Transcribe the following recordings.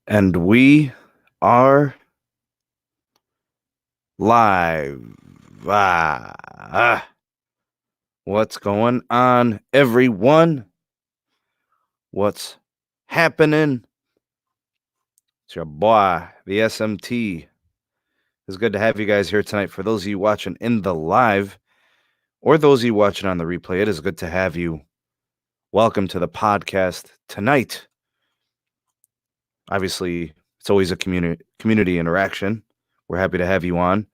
And we are live. What's going on, everyone? What's happening? It's your boy, the SMT. It's good to have you guys here tonight. For those of you watching in the live, or those of you watching on the replay, it is good to have you. Welcome to the podcast tonight. Obviously, it's always a community interaction. We're happy to have you on.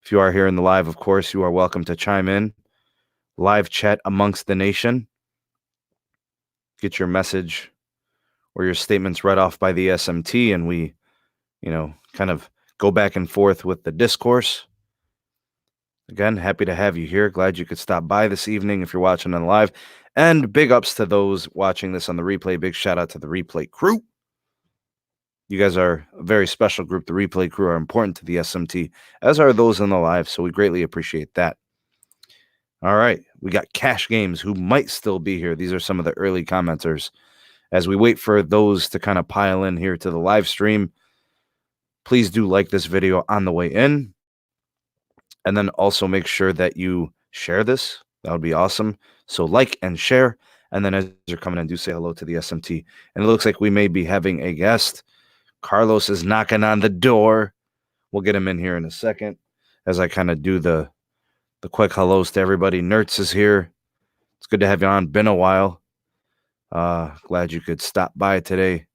If you are here in the live, of course, you are welcome to chime in. Live chat amongst the nation. Get your message or your statements read off by the SMT, and we, kind of go back and forth with the discourse. Again, happy to have you here. Glad you could stop by this evening if you're watching on live. And big ups to those watching this on the replay. Big shout out to the replay crew. You guys are a very special group. The replay crew are important to the SMT, as are those in the live, so we greatly appreciate that. All right, we got Cash Games, who might still be here. These are some of the early commenters. As we wait for those to kind of pile in here to the live stream, please do like this video on the way in. And then also make sure that you share this. That would be awesome. So like and share. And then as you're coming in, do say hello to the SMT. And it looks like we may be having a guest. Carlos is knocking on the door. We'll get him in here in a second as I kind of do the quick hellos to everybody. Nertz is here. It's good to have you on. Been a while. Glad you could stop by today.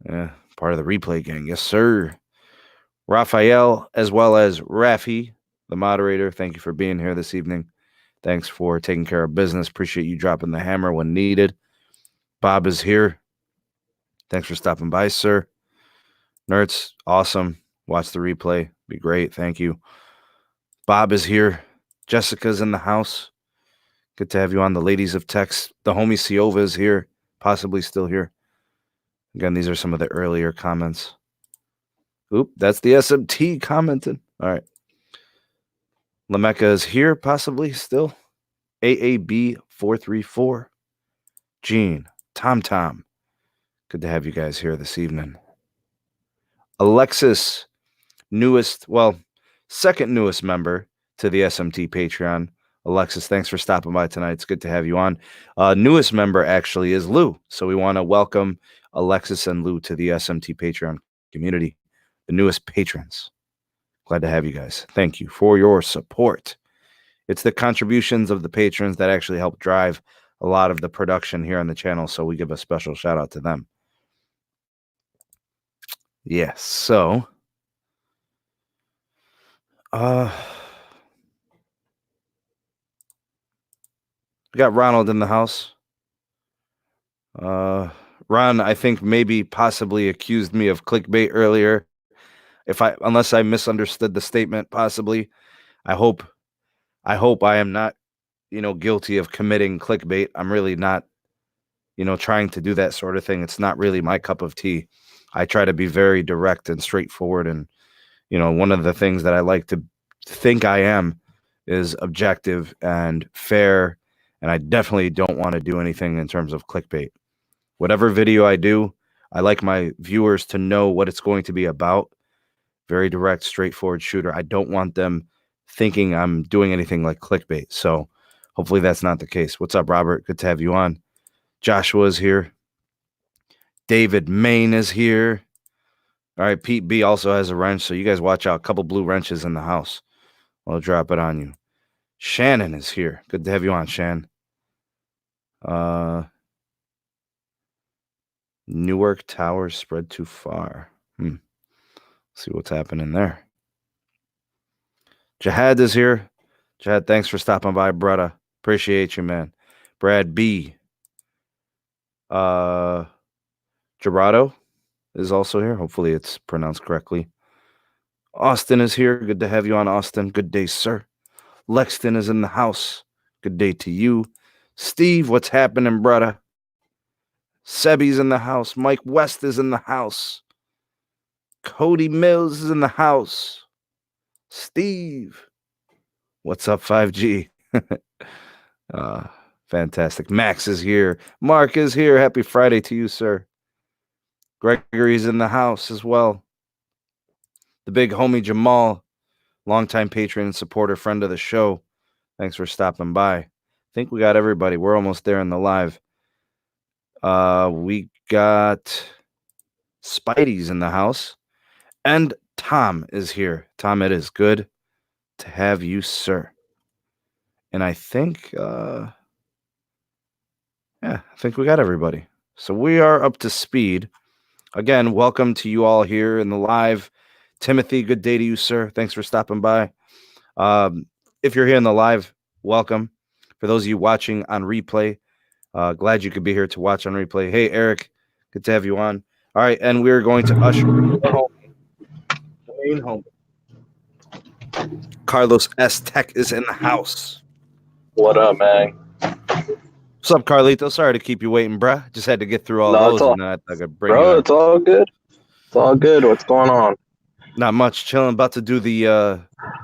Part of the replay gang. Yes, sir. Raphael, as well as Rafi, the moderator. Thank you for being here this evening. Thanks for taking care of business. Appreciate you dropping the hammer when needed. Bob is here. Thanks for stopping by, sir. Nerds, awesome. Watch the replay. Be great. Thank you. Bob is here. Jessica's in the house. Good to have you on. The ladies of text. The homie Siova is here. Possibly still here. Again, these are some of the earlier comments. Oop, that's the SMT commenting. All right. Lamecca is here, possibly still. AAB434. Gene. Tom. Good to have you guys here this evening. Alexis, second newest member to the SMT Patreon. Alexis, thanks for stopping by tonight. It's good to have you on. Newest member actually is Lou. So we want to welcome Alexis and Lou to the SMT Patreon community, the newest patrons. Glad to have you guys. Thank you for your support. It's the contributions of the patrons that actually help drive a lot of the production here on the channel. So we give a special shout out to them. Yes. So, we got Ronald in the house. Ron, I think maybe possibly accused me of clickbait earlier. Unless I misunderstood the statement, possibly. I hope I am not, guilty of committing clickbait. I'm really not, trying to do that sort of thing. It's not really my cup of tea. I try to be very direct and straightforward. And, one of the things that I like to think I am is objective and fair. And I definitely don't want to do anything in terms of clickbait. Whatever video I do, I like my viewers to know what it's going to be about. Very direct, straightforward shooter. I don't want them thinking I'm doing anything like clickbait. So hopefully that's not the case. What's up, Robert? Good to have you on. Joshua's here. David Main is here. All right, Pete B also has a wrench, so you guys watch out. A couple blue wrenches in the house. I'll drop it on you. Shannon is here. Good to have you on, Shan. Newark Towers spread too far. See what's happening there. Jihad is here. Jihad, thanks for stopping by, brother. Appreciate you, man. Brad B. Gerardo is also here. Hopefully it's pronounced correctly. Austin is here. Good to have you on, Austin. Good day, sir. Lexton is in the house. Good day to you. Steve, what's happening, brother? Sebi's in the house. Mike West is in the house. Cody Mills is in the house. Steve, what's up, 5G? Fantastic. Max is here. Mark is here. Happy Friday to you, sir. Gregory's in the house as well. The big homie Jamaal, longtime patron and supporter, friend of the show. Thanks for stopping by. I think we got everybody. We're almost there in the live. We got Spidey's in the house. And Tom is here. Tom, it is good to have you, sir. And I think, I think we got everybody. So we are up to speed. Again, welcome to you all here in the live. Timothy, good day to you, sir. Thanks for stopping by. If you're here in the live, welcome. For those of you watching on replay, glad you could be here to watch on replay. Hey, Eric, good to have you on. All right, and we're going to usher the main home. Carlos S. Tech is in the house. What up, man? What's up, Carlito? Sorry to keep you waiting, bruh. Just had to get through all those. And then I could bring bro, it's all good. It's all good. What's going on? Not much. Chilling. About to do the,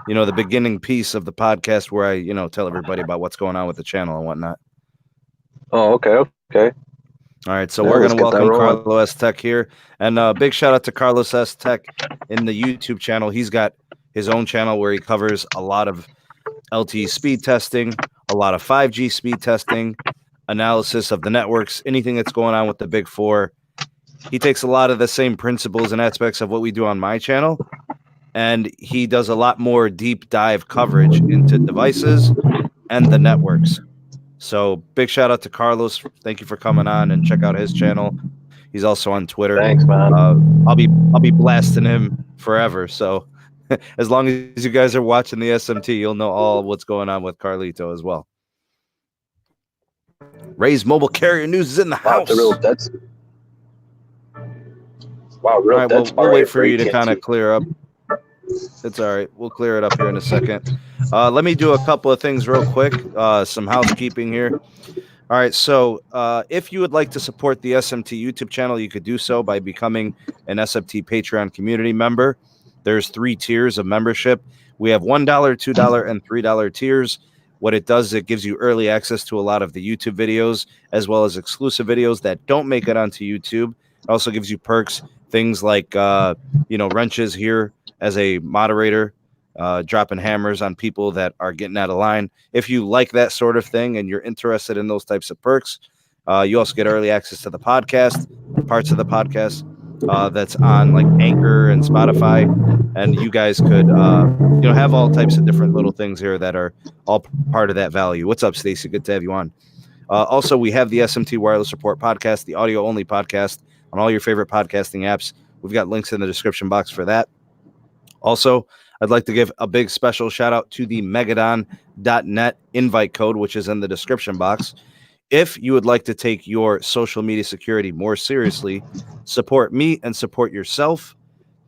the beginning piece of the podcast where I, tell everybody about what's going on with the channel and whatnot. Oh, okay. All right, so we're going to welcome Carlos S. Tech here. And big shout out to Carlos S. Tech in the YouTube channel. He's got his own channel where he covers a lot of LTE speed testing, a lot of 5G speed testing, analysis of the networks, anything that's going on with the big four. He takes a lot of the same principles and aspects of what we do on my channel, and he does a lot more deep dive coverage into devices and the networks. So big shout out to Carlos. Thank you for coming on, and check out his channel. He's also on Twitter. Thanks, man. I'll be blasting him forever. So as long as you guys are watching the SMT, you'll know all what's going on with Carlito as well. Ray's Mobile Carrier News is in the house. All right, we'll wait for you to kind of clear up. It's all right. We'll clear it up here in a second. Let me do a couple of things real quick. Some housekeeping here. All right. So if you would like to support the SMT YouTube channel, you could do so by becoming an SMT Patreon community member. There's 3 tiers of membership. We have $1, $2, and $3 tiers. What it does is it gives you early access to a lot of the YouTube videos, as well as exclusive videos that don't make it onto YouTube. It also gives you perks, things like, wrenches here as a moderator, dropping hammers on people that are getting out of line. If you like that sort of thing and you're interested in those types of perks, you also get early access to the podcast, parts of the podcast that's on like Anchor and Spotify. And you guys could, have all types of different little things here that are all part of that value. What's up, Stacey? Good to have you on. Also, we have the SMT Wireless Report Podcast, the audio-only podcast on all your favorite podcasting apps. We've got links in the description box for that. Also, I'd like to give a big special shout out to the Megadon.net invite code, which is in the description box. If you would like to take your social media security more seriously, support me and support yourself.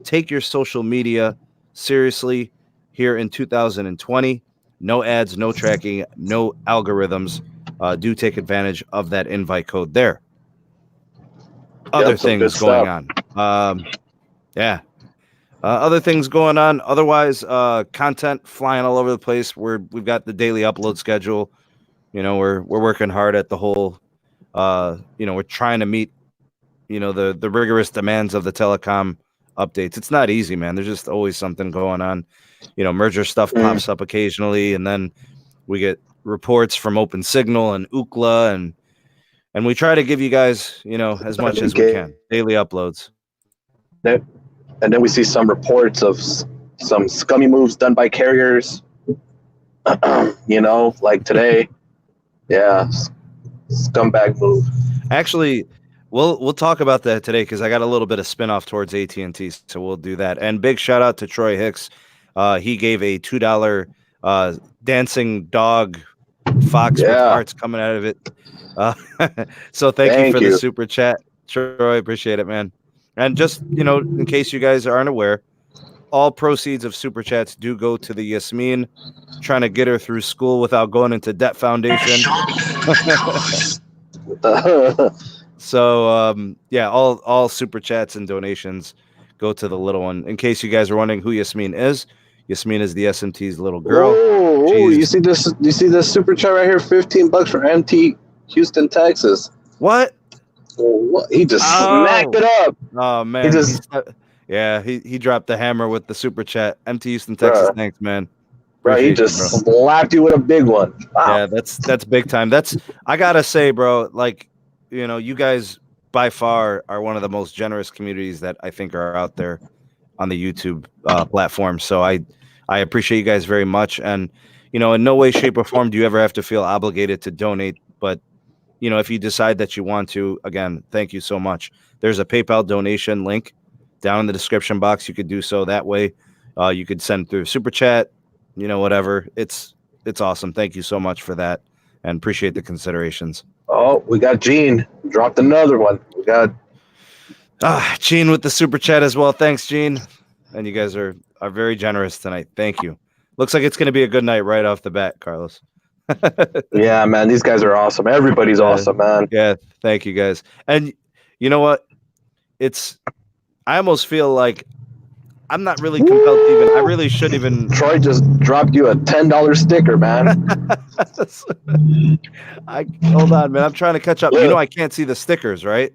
Take your social media seriously here in 2020. No ads, no tracking, no algorithms. Do take advantage of that invite code there. Other things going on. Other things going on. Otherwise, content flying all over the place. We've got the daily upload schedule. We're working hard at the whole. We're trying to meet, the rigorous demands of the telecom updates. It's not easy, man. There's just always something going on. Merger stuff pops up occasionally, and then we get reports from Open Signal and Ookla, and we try to give you guys, as much as we can. Daily uploads. And then we see some reports of some scummy moves done by carriers. Like today. Yeah, scumbag move. Actually, we'll talk about that today because I got a little bit of spinoff towards AT&T, so we'll do that. And big shout out to Troy Hicks. He gave a $2 dancing dog fox with hearts coming out of it. So thank you for the super chat, Troy. Appreciate it, man. And just in case you guys aren't aware, all proceeds of super chats do go to the Yasmin, trying to get her through school without going into debt foundation. So all super chats and donations go to the little one. In case you guys are wondering who Yasmin is the SMT's little girl. Oh, you see this? You see this super chat right here? $15 for MT Houston, Texas. What? He just smacked it up. Oh man, He just, he dropped the hammer with the super chat. MT Houston, Texas, bruh, thanks, man. bro, he Appreciate you, just slapped you with a big one. Wow. Yeah, that's big time. I gotta say, bro, like, you guys by far are one of the most generous communities that I think are out there on the YouTube platform. So I appreciate you guys very much. And in no way, shape, or form do you ever have to feel obligated to donate. But if you decide that you want to, again, thank you so much. There's a PayPal donation link down in the description box. You could do so that way. You could send through super chat, whatever. It's awesome. Thank you so much for that, and appreciate the considerations. Oh, we got Gene. Dropped another one. We got Gene with the super chat as well. Thanks, Gene. And you guys are very generous tonight. Thank you. Looks like it's going to be a good night right off the bat, Carlos. Yeah, man. These guys are awesome. Everybody's awesome, man. Yeah, thank you guys. And you know what? I almost feel like I'm not really compelled to even. I really should even. Troy just dropped you a $10 sticker, man. Hold on, man. I'm trying to catch up. Look. I can't see the stickers, right?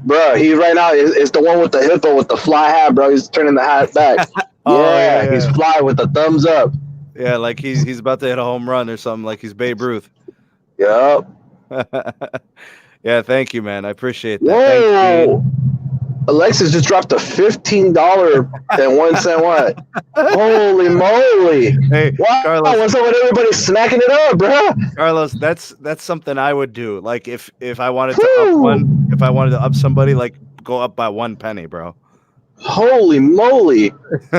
Bro, he right now is the one with the hippo with the fly hat, bro. He's turning the hat back. Yeah, he's fly with the thumbs up. Yeah, like he's about to hit a home run or something, like he's Babe Ruth. Yep. Yeah, thank you, man. I appreciate that. Whoa! Alexis just dropped a $15.01 what? Holy moly! Hey, wow, Carlos, what's up with everybody smacking it up, bro? Carlos, that's something I would do. Like if I wanted to up somebody, like go up by 1 penny, bro. Holy moly!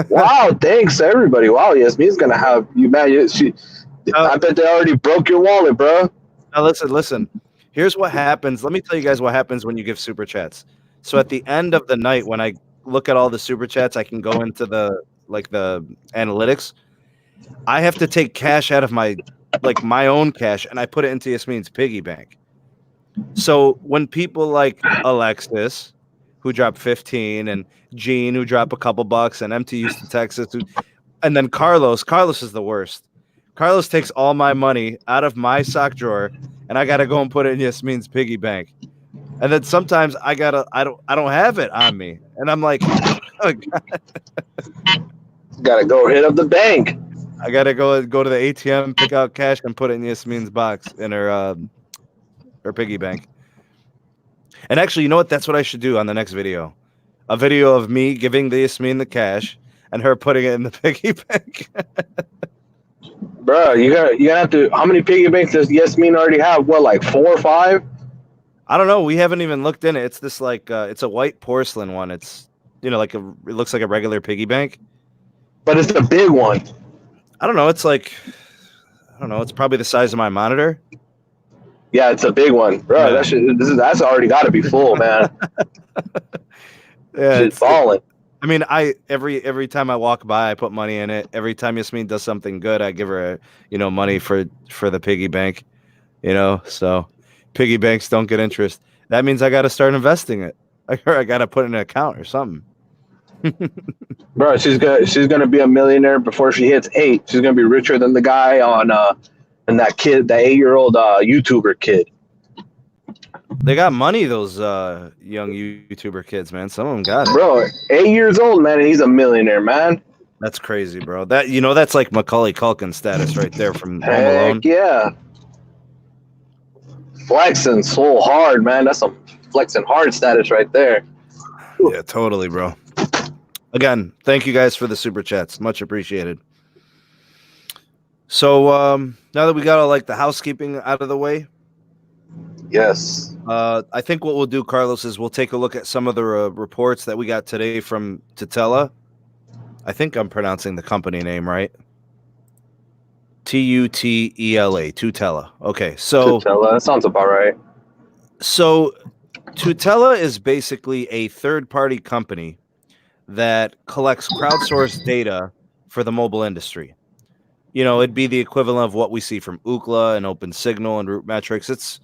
Wow, thanks everybody. Wow, Yasmin's gonna have you, man. I bet they already broke your wallet, bro. Now listen. Here's what happens. Let me tell you guys what happens when you give super chats. So at the end of the night, when I look at all the super chats, I can go into the analytics. I have to take cash out of my own cash, and I put it into Yasmin's piggy bank. So when people like Alexis, who dropped 15, and Gene, who dropped a couple bucks, and MT Houston, Texas, and then Carlos is the worst. Carlos takes all my money out of my sock drawer, and I gotta go and put it in Yasmin's piggy bank. And then sometimes I don't have it on me, and I'm like, oh, gotta go hit up the bank. I gotta go to the ATM, pick out cash, and put it in Yasmin's box in her piggy bank. And actually, you know what? That's what I should do on the next video. A video of me giving Yasmin the cash and her putting it in the piggy bank. Bro, you gotta have to. How many piggy banks does Yasmin already have? What, like 4 or 5? I don't know. We haven't even looked in it. It's this it's a white porcelain one. It's it looks like a regular piggy bank, but it's the big one. I don't know. It's It's probably the size of my monitor. Yeah, it's a big one, bro. Yeah. That's already got to be full, man. Yeah, it's falling. I mean, every time I walk by, I put money in it. Every time Yasmin does something good, I give her money for the piggy bank. So piggy banks don't get interest. That means I got to start investing it. I got to put in an account or something. Bro, she's gonna be a millionaire before she hits 8. She's gonna be richer than the guy on and that 8-year-old YouTuber kid. They got money, those young YouTuber kids, man. Some of them got it. Bro, 8 years old, man, and he's a millionaire, man. That's crazy, bro. That's like Macaulay Culkin status right there from Home Alone. Heck yeah. Flexing so hard, man. That's some flexing hard status right there. Yeah, totally, bro. Again, thank you guys for the super chats. Much appreciated. So now that we got all the housekeeping out of the way, yes, I think what we'll do, Carlos, is we'll take a look at some of the reports that we got today from Tutela. I think I'm pronouncing the company name right. Tutela. Tutela. Okay, so Tutela. That sounds about right. So Tutela is basically a third-party company that collects crowdsourced data for the mobile industry. It'd be the equivalent of what we see from Ookla and OpenSignal and Root Metrics. It's,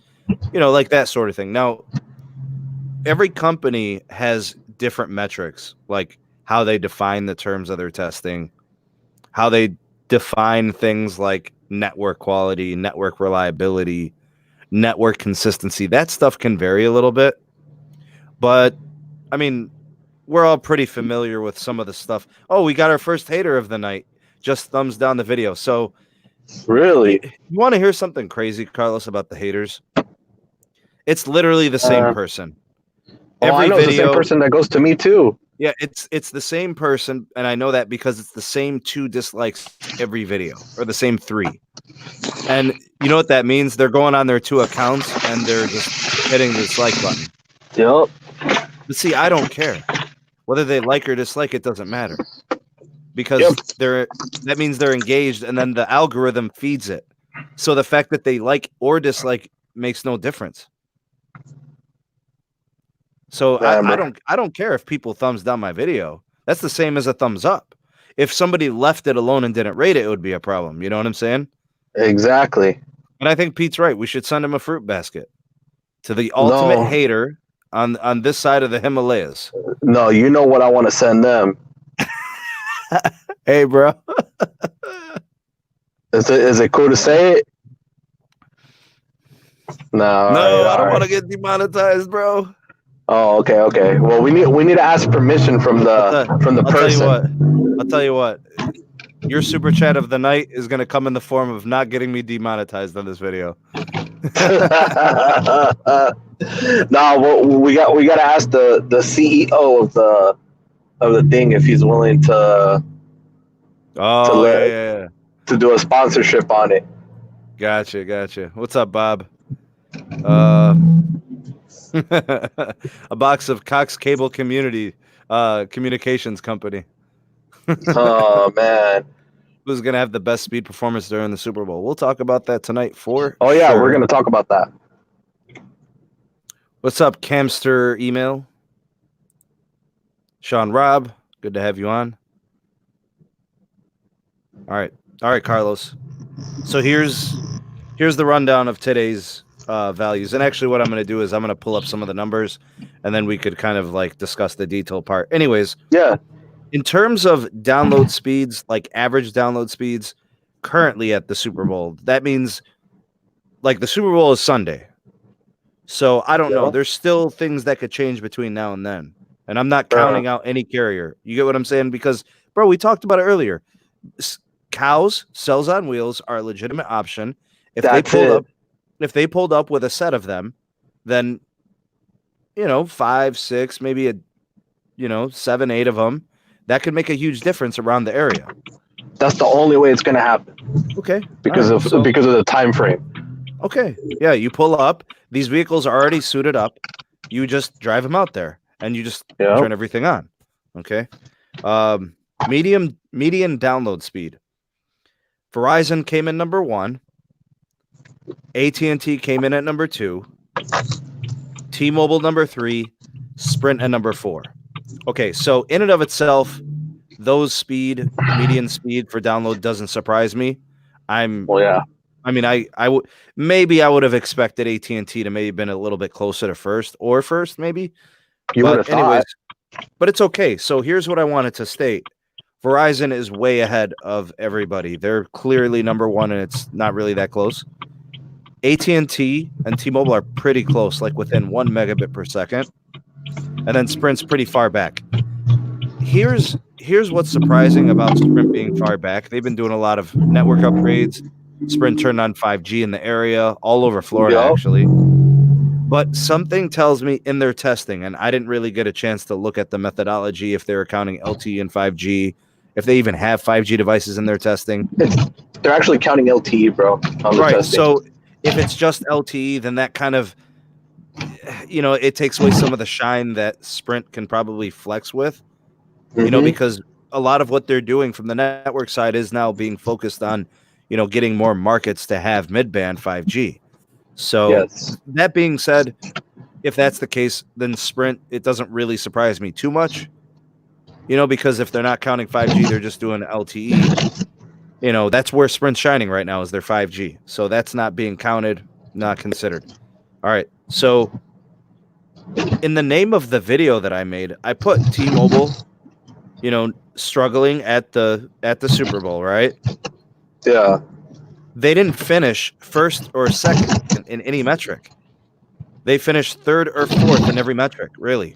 like that sort of thing. Now, every company has different metrics, like how they define the terms of their testing, how they define things like network quality, network reliability, network consistency. That stuff can vary a little bit. But I mean, we're all pretty familiar with some of the stuff. Oh, we got our first hater of the night. Just thumbs down the video. So Really? you want to hear something crazy, Carlos, about the haters? It's literally the same person. I know the same person that goes to me too. Yeah, it's the same person, and I know that because it's the same 2 dislikes every video, or the same 3. And you know what that means? They're going on their 2 accounts and they're just hitting the dislike button. Yep. But see, I don't care. Whether they like or dislike, it doesn't matter. Because that means they're engaged, and then the algorithm feeds it. So the fact that they like or dislike makes no difference. So I don't care if people thumbs down my video. That's the same as a thumbs up. If somebody left it alone and didn't rate it, it would be a problem. You know what I'm saying? Exactly. And I think Pete's right. We should send him a fruit basket to the ultimate hater on this side of the Himalayas. No, you know what I want to send them. Hey, bro. Is it cool to say it? No, I don't want to get demonetized, bro. Oh, okay. Well, we need to ask permission from the person. I'll tell you what. Your super chat of the night is going to come in the form of not getting me demonetized on this video. No, we got to ask the CEO of the thing if he's willing to. To do a sponsorship on it. Gotcha. What's up, Bob? A box of Cox Cable Communications Company. Oh man, who's gonna have the best speed performance during the Super Bowl? We'll talk about that tonight for. Oh yeah, we're gonna talk about that. What's up, Camster email? Sean Robb, good to have you on. All right, Carlos. So here's the rundown of today's values. And actually what I'm going to do is I'm going to pull up some of the numbers and then we could kind of like discuss the detail part. Anyways, yeah. In terms of download speeds, like average download speeds currently at the Super Bowl, that means like the Super Bowl is Sunday. So I don't know. There's still things that could change between now and then. And I'm not counting out any carrier. You get what I'm saying? Because, bro, we talked about it earlier. Cows, cells on wheels are a legitimate option. If they pulled up with a set of them, then 5, 6, maybe 7, 8 of them, that could make a huge difference around the area. That's the only way it's going to happen. Okay. Because of the time frame. Okay. Yeah, you pull up. These vehicles are already suited up. You just drive them out there and you just turn everything on. Okay. Median download speed. Verizon came in number 1. AT&T came in at number 2. T-Mobile number 3. Sprint at number 4. Okay, so in and of itself, those median speed for download doesn't surprise me. I would have expected AT&T to maybe been a little bit closer to first maybe. You would have thought. But it's okay. So here's what I wanted to state. Verizon is way ahead of everybody. They're clearly number 1, and it's not really that close. AT&T and T-Mobile are pretty close, like within 1 megabit per second. And then Sprint's pretty far back. Here's what's surprising about Sprint being far back. They've been doing a lot of network upgrades. Sprint turned on 5G in the area, all over Florida, actually. But something tells me in their testing, and I didn't really get a chance to look at the methodology, if they were counting LTE and 5G, if they even have 5G devices in their testing. They're actually counting LTE, bro. Right. So if it's just LTE, then that kind of, it takes away some of the shine that Sprint can probably flex with, because a lot of what they're doing from the network side is now being focused on, getting more markets to have mid-band 5G. So that being said, if that's the case, then Sprint, it doesn't really surprise me too much, because if they're not counting 5G, they're just doing LTE. That's where Sprint's shining right now is their 5G. So that's not being counted, not considered. All right. So in the name of the video that I made, I put T-Mobile, struggling at the Super Bowl, right? Yeah. They didn't finish first or second in any metric. They finished third or fourth in every metric, really.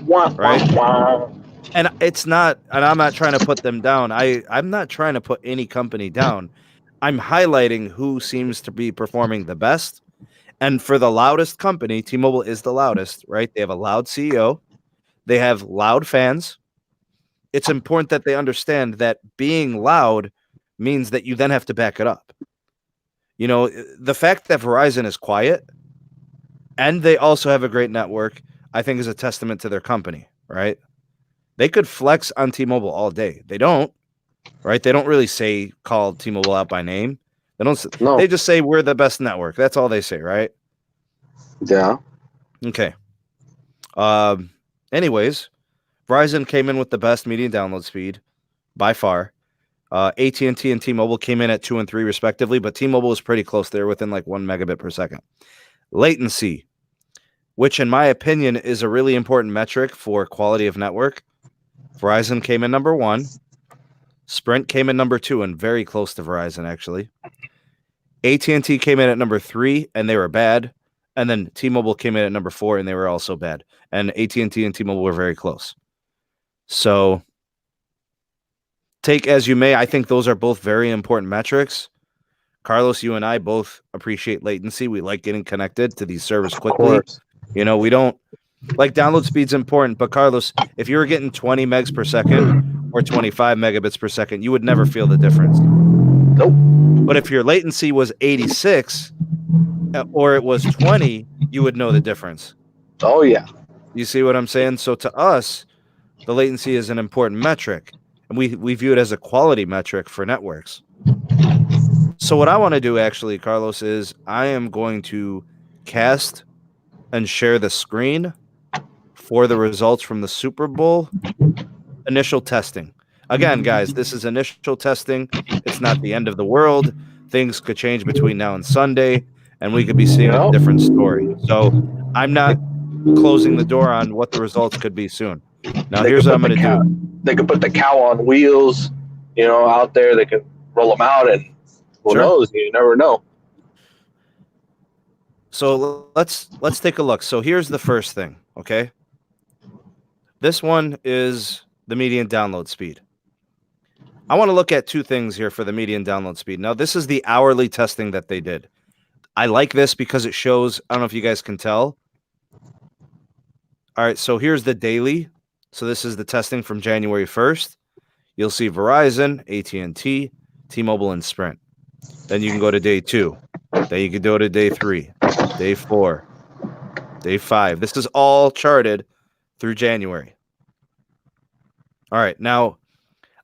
Right? And it's not, and I'm not trying to put them down. I'm not trying to put any company down. I'm highlighting who seems to be performing the best. And for the loudest company, T-Mobile is the loudest, right? They have a loud CEO. They have loud fans. It's important that they understand that being loud means that you then have to back it up. You know, the fact that Verizon is quiet and they also have a great network, I think is a testament to their company, right? They could flex on T-Mobile all day. They don't, right? They don't really call T-Mobile out by name. They don't. No. They just say we're the best network. That's all they say, right? Yeah. Okay. Anyways, Verizon came in with the best median download speed by far. AT&T and T-Mobile came in at 2 and 3 respectively, but T-Mobile was pretty close. They were within like 1 megabit per second. Latency, which in my opinion is a really important metric for quality of network. Verizon came in number 1. Sprint came in number 2 and very close to Verizon, actually. AT&T came in at number 3 and they were bad. And then T-Mobile came in at number 4 and they were also bad. And AT&T and T-Mobile were very close. So take as you may, I think those are both very important metrics. Carlos, you and I both appreciate latency. We like getting connected to these servers quickly. You know, we don't like download speed's important, but Carlos, if you were getting 20 megs per second or 25 megabits per second, you would never feel the difference. Nope. But if your latency was 86 or it was 20, you would know the difference. Oh, yeah. You see what I'm saying? So to us, the latency is an important metric, and we view it as a quality metric for networks. So what I want to do actually, Carlos, is I am going to cast and share the screen for the results from the Super Bowl initial testing. Again, guys, this is initial testing. It's not the end of the world. Things could change between now and Sunday, and we could be seeing a different story. So I'm not closing the door on what the results could be soon. Now, here's what I'm going to do. They could put the cow on wheels, you know, out there. They could roll them out, and who knows? You never know. So let's take a look. So here's the first thing, okay? This one is the median download speed. I want to look at two things here for the median download speed. Now, this is the hourly testing that they did. I like this because it shows, I don't know if you guys can tell. All right, so here's the daily. So this is the testing from January 1st. You'll see Verizon, AT&T, T-Mobile, and Sprint. Then you can go to day 2. Then you can go to day 3, day 4, day 5. This is all charted through January. All right, now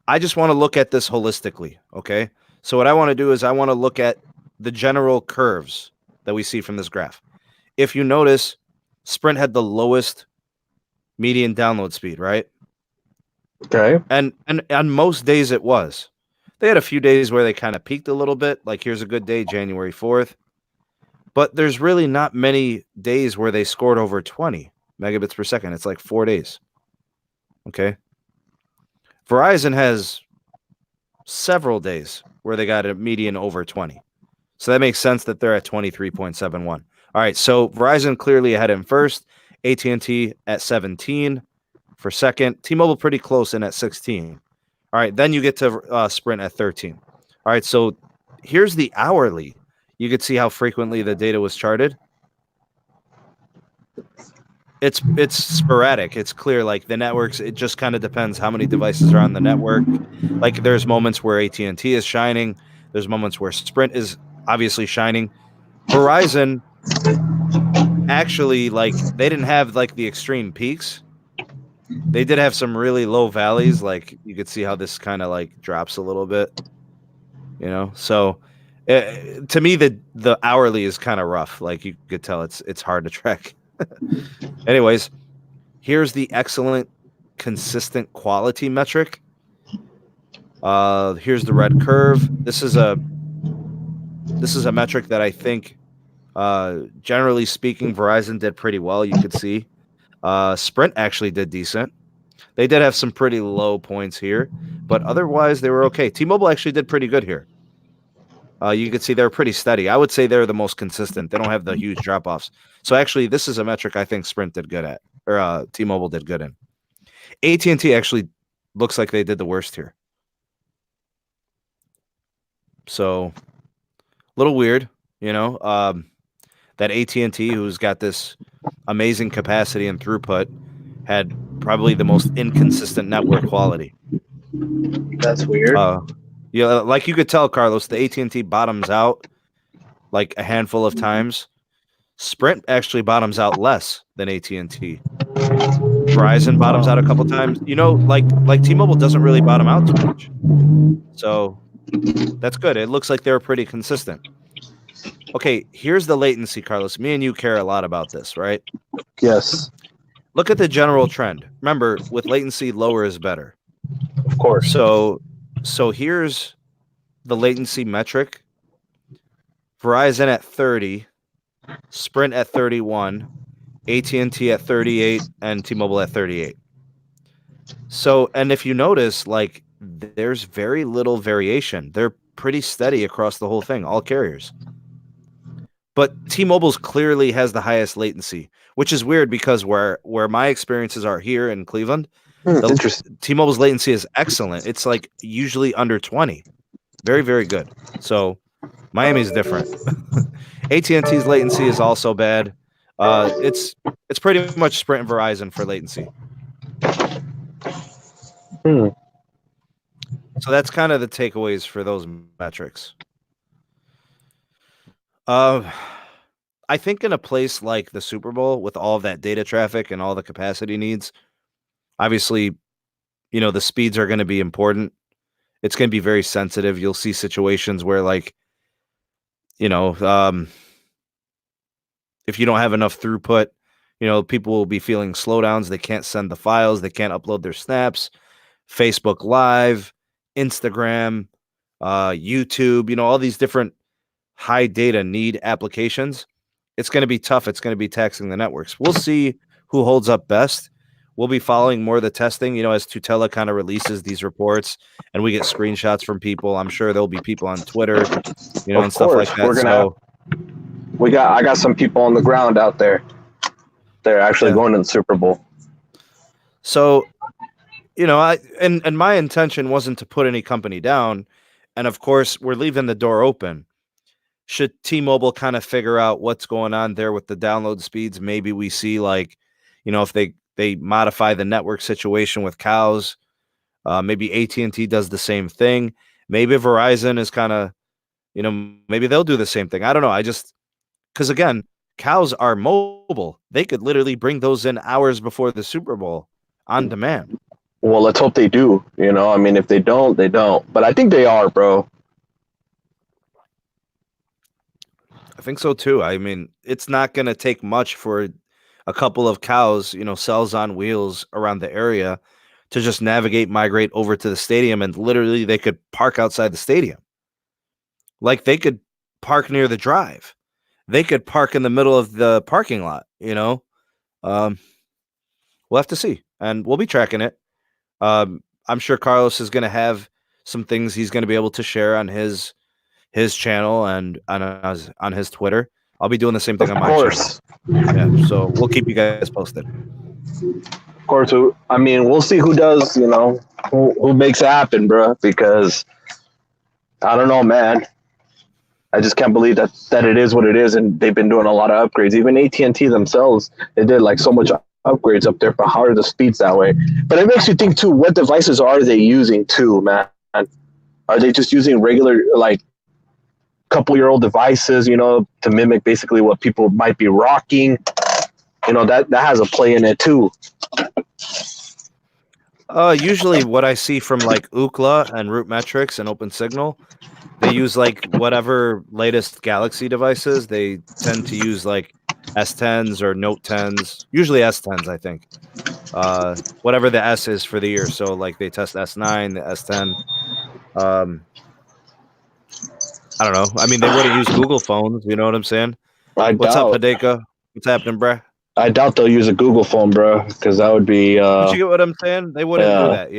I just want to look at this holistically, okay? So what I want to do is I want to look at the general curves that we see from this graph. If you notice, Sprint had the lowest median download speed, right? Okay. And on most days it was. They had a few days where they kind of peaked a little bit. Like here's a good day, January 4th. But there's really not many days where they scored over 20 megabits per second. It's like 4 days. Okay. Verizon has several days where they got a median over 20. So that makes sense that they're at 23.71. All right. So Verizon clearly ahead in first. AT&T at 17 for second. T-Mobile pretty close in at 16. All right, then you get to Sprint at 13. All right, so here's the hourly. You could see how frequently the data was charted. It's sporadic. It's clear, like the networks, it just kind of depends how many devices are on the network. Like there's moments where AT&T is shining. There's moments where Sprint is obviously shining. Verizon, actually, like they didn't have like the extreme peaks. They did have some really low valleys. Like you could see how this kind of like drops a little bit, you know? So to me, the hourly is kind of rough. Like you could tell it's hard to track. Anyways, here's the excellent, consistent quality metric. Here's the red curve. This is a metric that I think, generally speaking, Verizon did pretty well. You could see. Sprint actually did decent. They did have some pretty low points here, but otherwise they were okay. T-Mobile actually did pretty good here. You can see they're pretty steady. I would say they're the most consistent. They don't have the huge drop-offs. So actually, this is a metric I think Sprint did good at, or T-Mobile did good in. AT&T actually looks like they did the worst here. So a little weird, that AT&T, who's got this amazing capacity and throughput, had probably the most inconsistent network quality. That's weird. Like you could tell, Carlos, the AT&T bottoms out like a handful of times. Sprint actually bottoms out less than AT&T. Verizon bottoms out a couple times. Like T-Mobile doesn't really bottom out too much. So that's good. It looks like they're pretty consistent. Okay, here's the latency, Carlos. Me and you care a lot about this, right? Yes. Look at the general trend. Remember, with latency, lower is better. Of course. So here's the latency metric. Verizon at 30, Sprint at 31, AT&T at 38, and T-Mobile at 38. So, and if you notice, like, there's very little variation. They're pretty steady across the whole thing, all carriers. But T-Mobile's clearly has the highest latency, which is weird because where my experiences are here in Cleveland, T-Mobile's latency is excellent. It's like usually under 20. Very, very good. So Miami's different. AT&T's latency is also bad. It's pretty much Sprint and Verizon for latency. So that's kind of the takeaways for those metrics. I think in a place like the Super Bowl with all of that data traffic and all the capacity needs, obviously, the speeds are going to be important. It's going to be very sensitive. You'll see situations where, like, if you don't have enough throughput, people will be feeling slowdowns. They can't send the files. They can't upload their snaps. Facebook Live, Instagram, YouTube, all these different high data need applications. It's going to be tough. It's going to be taxing the networks. We'll see who holds up best. We'll be following more of the testing, as Tutela kind of releases these reports and we get screenshots from people. I'm sure there'll be people on Twitter, and stuff like that. I got some people on the ground out there. They're actually going to the Super Bowl. So, and my intention wasn't to put any company down. And of course, we're leaving the door open. Should T-Mobile kind of figure out what's going on there with the download speeds? Maybe we see, like, if they modify the network situation with cows, maybe AT&T does the same thing. Maybe Verizon is kind of, maybe they'll do the same thing. I don't know. Because again, cows are mobile. They could literally bring those in hours before the Super Bowl on demand. Well, let's hope they do. If they don't, they don't. But I think they are, bro. I think so too. I mean, it's not going to take much for a couple of cows, cells on wheels around the area to just migrate over to the stadium, and literally they could park outside the stadium. Like, they could park near the drive. They could park in the middle of the parking lot, We'll have to see, and we'll be tracking it. I'm sure Carlos is going to have some things he's going to be able to share on his channel and on his Twitter. I'll be doing the same thing on my channel. Yeah, so we'll keep you guys posted. Of course, we'll see who does, who makes it happen, bro. Because I don't know, man. I just can't believe that it is what it is, and they've been doing a lot of upgrades. Even AT&T themselves, they did like so much upgrades up there. But how are the speeds that way? But it makes you think too. What devices are they using too, man? Are they just using regular, like, couple-year-old devices, to mimic basically what people might be rocking? That has a play in it too. Usually what I see from, like, Ookla and RootMetrics and OpenSignal, they use, like, whatever latest Galaxy devices. They tend to use, like, S10s or Note 10s, usually S10s, I think. Whatever the S is for the year. So, like, they test S9, the S10. I don't know. I mean, they wouldn't use Google phones. You know what I'm saying? What's up, Hideka? What's happening, bruh? I doubt they'll use a Google phone, bro, because that would be... But you get what I'm saying? They wouldn't do that,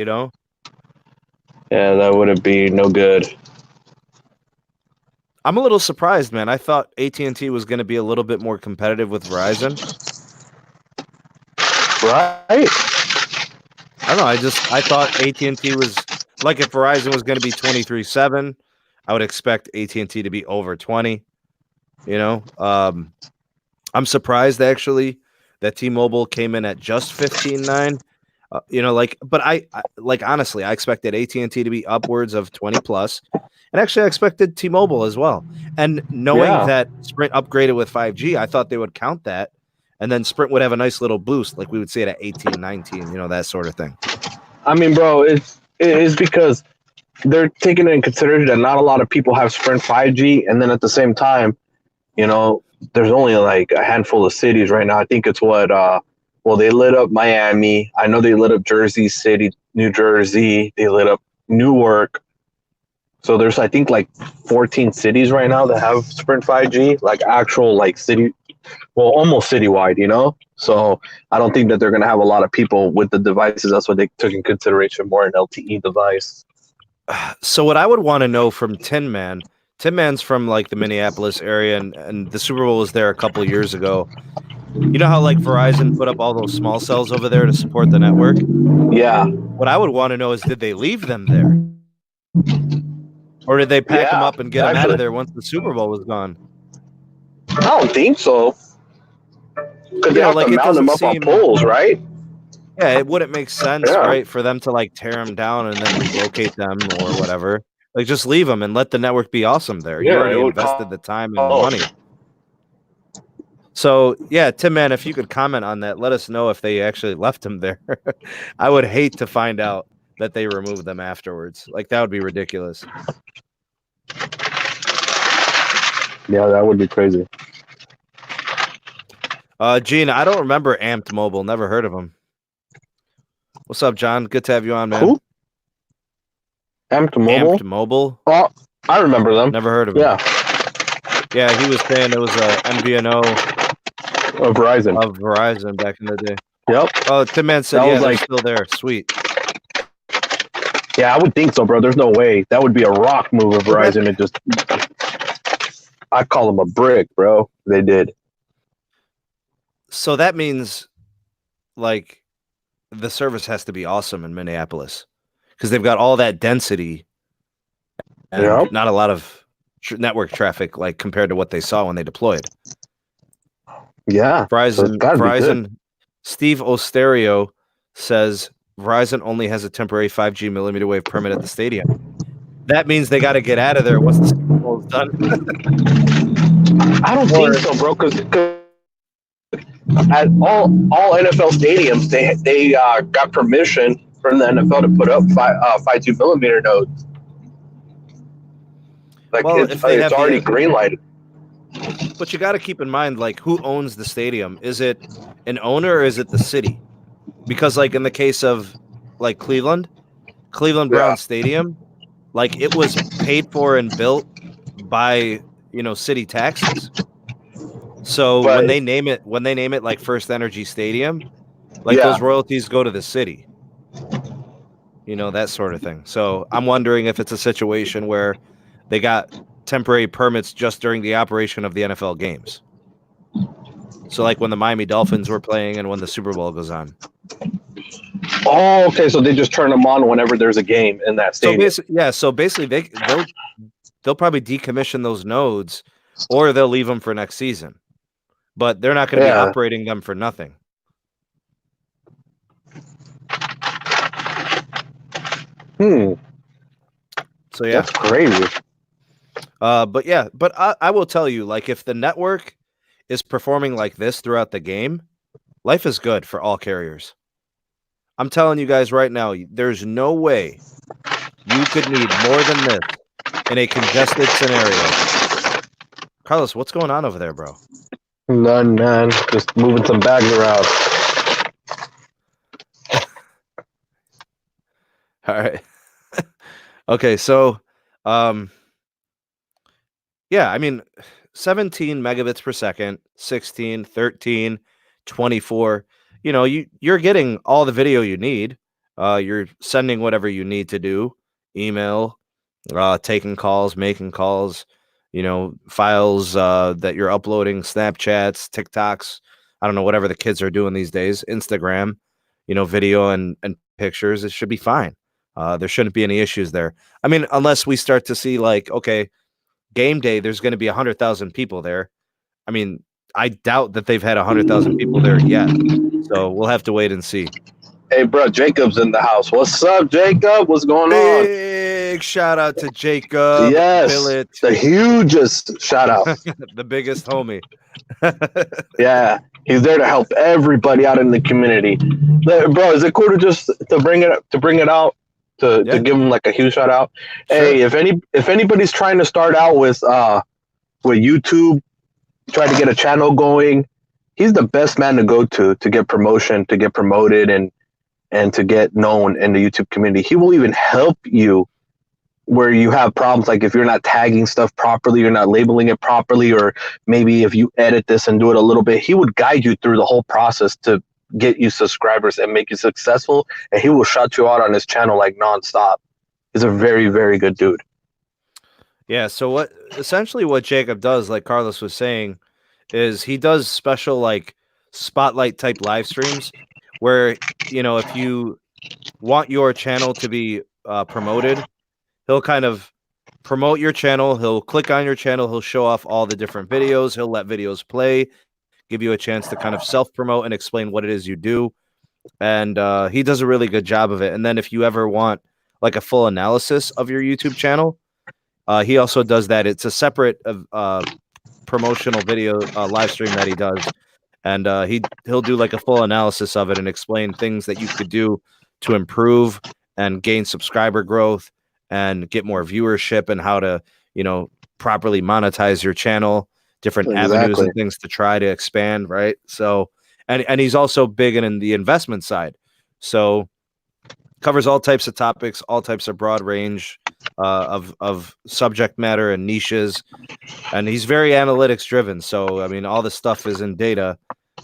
Yeah, that wouldn't be no good. I'm a little surprised, man. I thought AT&T was going to be a little bit more competitive with Verizon. Right? I don't know. I thought AT&T was like, if Verizon was going to be 23/7, I would expect AT&T to be over 20. You know, I'm surprised actually that T-Mobile came in at just 15.9. But I like, honestly, I expected AT&T to be upwards of 20 plus, and actually I expected T-Mobile as well. And knowing that Sprint upgraded with 5G, I thought they would count that, and then Sprint would have a nice little boost, like we would see it at 18, 19, that sort of thing. I mean, bro, it's because they're taking into consideration that not a lot of people have Sprint 5G, and then at the same time, there's only like a handful of cities right now. I think it's they lit up Miami. I know they lit up Jersey City, New Jersey. They lit up Newark. So there's, I think, like 14 cities right now that have Sprint 5G, like actual like city, almost citywide, So I don't think that they're going to have a lot of people with the devices. That's what they took in consideration, more an LTE device. So what I would want to know from Tin Man's from like the Minneapolis area, and the Super Bowl was there a couple years ago. You know how like Verizon put up all those small cells over there to support the network? Yeah. What I would want to know is, did they leave them there? Or did they pack them up and get them out of there once the Super Bowl was gone? I don't think so. Because they have to mount them up on poles, right? Yeah, it wouldn't make sense, right, for them to like tear them down and then relocate them or whatever. Like, just leave them and let the network be awesome there. You already invested the time and the money. So, yeah, Tim, man, if you could comment on that, let us know if they actually left them there. I would hate to find out that they removed them afterwards. Like, that would be ridiculous. Yeah, that would be crazy. Gene, I don't remember Amped Mobile. Never heard of them. What's up, John? Good to have you on, man. Who? Amped Mobile? Amped Mobile? Oh, I remember them. Never heard of them. Yeah, he was saying it was a MVNO of Verizon. Of Verizon back in the day. Yep. Oh, Tim Man said, yeah, they're still there. Sweet. Yeah, I would think so, bro. There's no way. That would be a rock move of Verizon. It just... I call them a brick, bro. They did. So that means, like, the service has to be awesome in Minneapolis because they've got all that density and not a lot of network traffic, like, compared to what they saw when they deployed. Yeah. Verizon. Steve Osterio says Verizon only has a temporary 5G millimeter wave permit at the stadium. That means they got to get out of there once the Super Bowl is done. I don't think so, bro. Because at all NFL stadiums, they got permission from the NFL to put up 5G millimeter nodes. Like, it's already green lighted. But you got to keep in mind, like, who owns the stadium? Is it an owner or is it the city? Because, like, in the case of, like, Cleveland Brown Stadium, like, it was paid for and built by, city taxes. So when they name it like First Energy Stadium, like, those royalties go to the city. That sort of thing. So I'm wondering if it's a situation where they got temporary permits just during the operation of the NFL games. So, like, when the Miami Dolphins were playing and when the Super Bowl goes on. Oh, okay. So they just turn them on whenever there's a game in that stadium. So basically, they'll probably decommission those nodes, or they'll leave them for next season. But they're not going to be operating them for nothing. So yeah, that's crazy. But I will tell you, like, if the network is performing like this throughout the game, life is good for all carriers. I'm telling you guys right now, there's no way you could need more than this in a congested scenario. Carlos, what's going on over there, bro? None, man. Just moving some bags around. All right. Okay, so yeah, I mean, 17 megabits per second, 16, 13, 24. You're getting all the video you need. You're sending whatever you need to do, email, taking calls, making calls, files that you're uploading, Snapchats, TikToks, I don't know, whatever the kids are doing these days, Instagram, video and pictures, it should be fine. There shouldn't be any issues there. I mean, unless we start to see like, okay, game day, there's going to be 100,000 people there. I mean, I doubt that they've had 100,000 people there yet. So we'll have to wait and see. Hey, bro, Jacob's in the house. What's up, Jacob? What's going on? Big shout out to Jacob. Yes, Billet. the hugest shout out. The biggest homie. Yeah, he's there to help everybody out in the community. Bro, is it cool to bring it out to give him like a huge shout out? Sure. Hey, if anybody's trying to start out with YouTube, try to get a channel going, he's the best man to go to get promotion, to get promoted, and to get known in the YouTube community. He will even help you where you have problems, like if you're not tagging stuff properly, you're not labeling it properly, or maybe if you edit this and do it a little bit, he would guide you through the whole process to get you subscribers and make you successful, and he will shout you out on his channel like nonstop. He's a very, very good dude. Yeah, so what Jacob does, like Carlos was saying, is he does special like spotlight type live streams where, if you want your channel to be promoted, he'll kind of promote your channel. He'll click on your channel. He'll show off all the different videos. He'll let videos play, give you a chance to kind of self-promote and explain what it is you do. And he does a really good job of it. And then if you ever want like a full analysis of your YouTube channel, he also does that. It's a separate promotional video live stream that he does. And he'll do like a full analysis of it and explain things that you could do to improve and gain subscriber growth and get more viewership, and how to, properly monetize your channel, different avenues and things to try to expand. Right. So, and he's also big in the investment side. So covers all types of topics, all types of broad range of subject matter and niches. And he's very analytics driven. So, I mean, all this stuff is in data,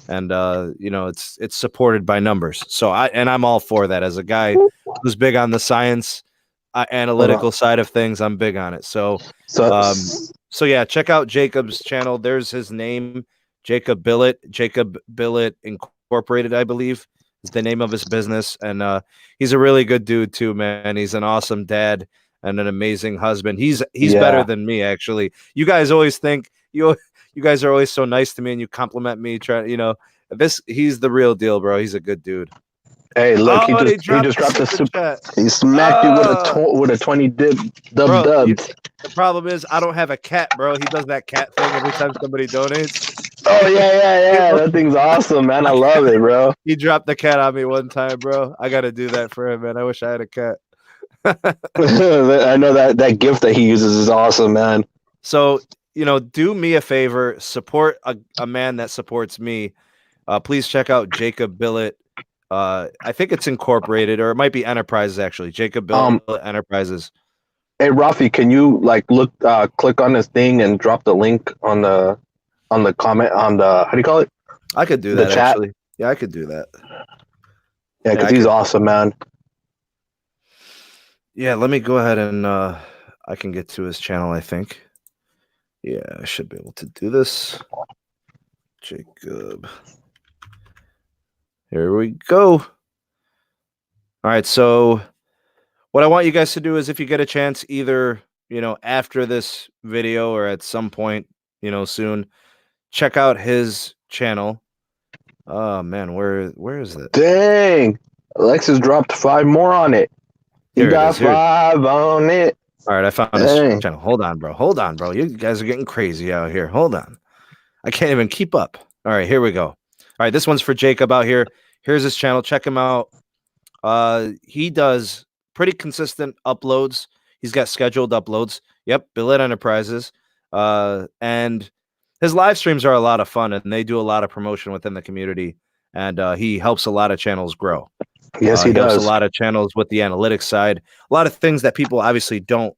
and, it's supported by numbers. So I'm all for that. As a guy who's big on the science, analytical side of things, I'm big on it. So yeah, check out Jacob's channel. There's his name, Jacob Billet Incorporated, I believe, is the name of his business. And he's a really good dude too, man. He's an awesome dad and an amazing husband. He's better than me, actually. You guys always think you guys are always so nice to me and you compliment me. He's the real deal, bro. He's a good dude. Hey, look, he just dropped a super. He smacked you with a 20 dub. The problem is I don't have a cat, bro. He does that cat thing every time somebody donates. Oh yeah. That thing's awesome, man. I love it, bro. He dropped the cat on me one time, bro. I gotta do that for him, man. I wish I had a cat. I know that gift that he uses is awesome, man. So, do me a favor, support a man that supports me. Please check out Jacob Billet. I think it's Incorporated, or it might be Enterprises, actually. Jacob Billet Enterprises. Hey, Rafi, can you click on this thing and drop the link on the comment on the, how do you call it? I could do that, chat? Actually. Yeah, I could do that. Yeah, because he's awesome, man. Yeah, let me go ahead and I can get to his channel, I think. Yeah, I should be able to do this. Jacob. Here we go. All right, so what I want you guys to do is, if you get a chance, either, after this video or at some point, soon, check out his channel. Oh, man, where is it? Dang. Alexis dropped 5 more on it. You got 5 on it. All right, I found this channel. Hold on, bro. You guys are getting crazy out here. Hold on. I can't even keep up. All right, here we go. All right, this one's for Jacob out here. Here's his channel. Check him out. He does pretty consistent uploads. He's got scheduled uploads. Yep, Billet Enterprises. And his live streams are a lot of fun, and they do a lot of promotion within the community. And he helps a lot of channels grow. Yes, he does. Helps a lot of channels with the analytics side. A lot of things that people obviously don't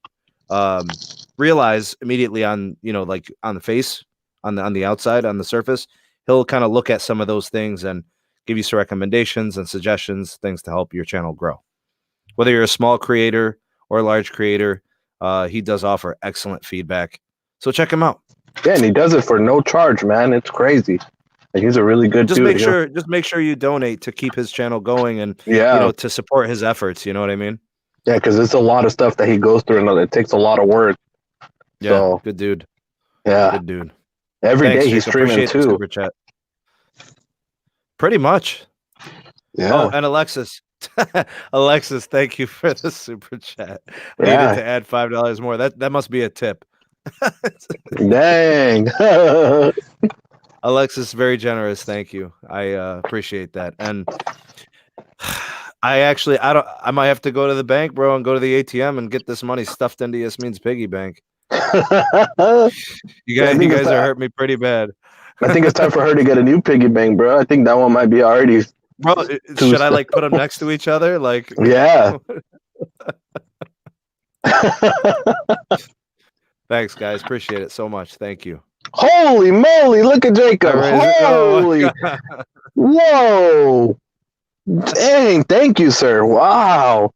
realize immediately on, like on the face, on the outside, on the surface. He'll kind of look at some of those things and give you some recommendations and suggestions, things to help your channel grow. Whether you're a small creator or a large creator, he does offer excellent feedback. So check him out. Yeah, and he does it for no charge, man. It's crazy. Like, he's a really good dude. Just make sure you donate to keep his channel going and yeah, to support his efforts. You know what I mean? Yeah, because it's a lot of stuff that he goes through, and it takes a lot of work. Yeah, so, good dude. Yeah, good dude. Every day he's streaming too. Super chat. Pretty much. Yeah. Oh, and Alexis. Alexis, thank you for the super chat. Needed to add $5 more. That must be a tip. Dang. Alexis, very generous. Thank you. I appreciate that. And I might have to go to the bank, bro, and go to the ATM and get this money stuffed into Yasmin's piggy bank. You guys are hurting me pretty bad. I think it's time for her to get a new piggy bank, bro. I think that one might be already. Bro, should I put them next to each other? Yeah. Thanks, guys. Appreciate it so much. Thank you. Holy moly! Look at Jacob. Holy! Whoa! Dang! Thank you, sir. Wow.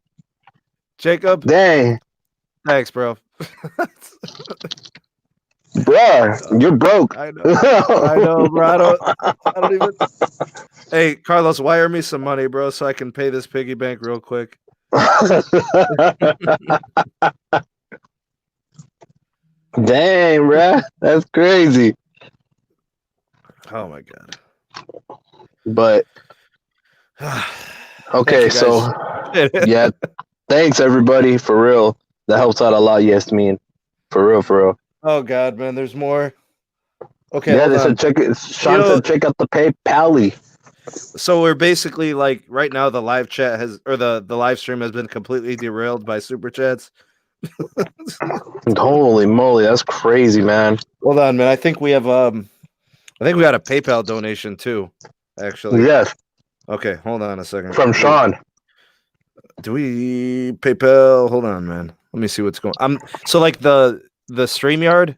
Jacob. Dang. Thanks, bro. Bruh, you're broke. I know, bro. I don't even. Hey, Carlos, wire me some money, bro, so I can pay this piggy bank real quick. Dang, bruh. That's crazy. Oh, my God. But, okay, so, yeah. Thanks, everybody, for real. That helps out a lot, Yasmin. For real. Oh, God, man, there's more. Okay, yeah, they said Sean said check out the PayPal. So we're basically right now the live chat the live stream has been completely derailed by super chats. Holy moly, that's crazy, man. Hold on, man. I think we have I think we got a PayPal donation too, actually. Yes. Okay, hold on a second. From Sean. Do we PayPal? Hold on, man. Let me see what's going on. So the StreamYard,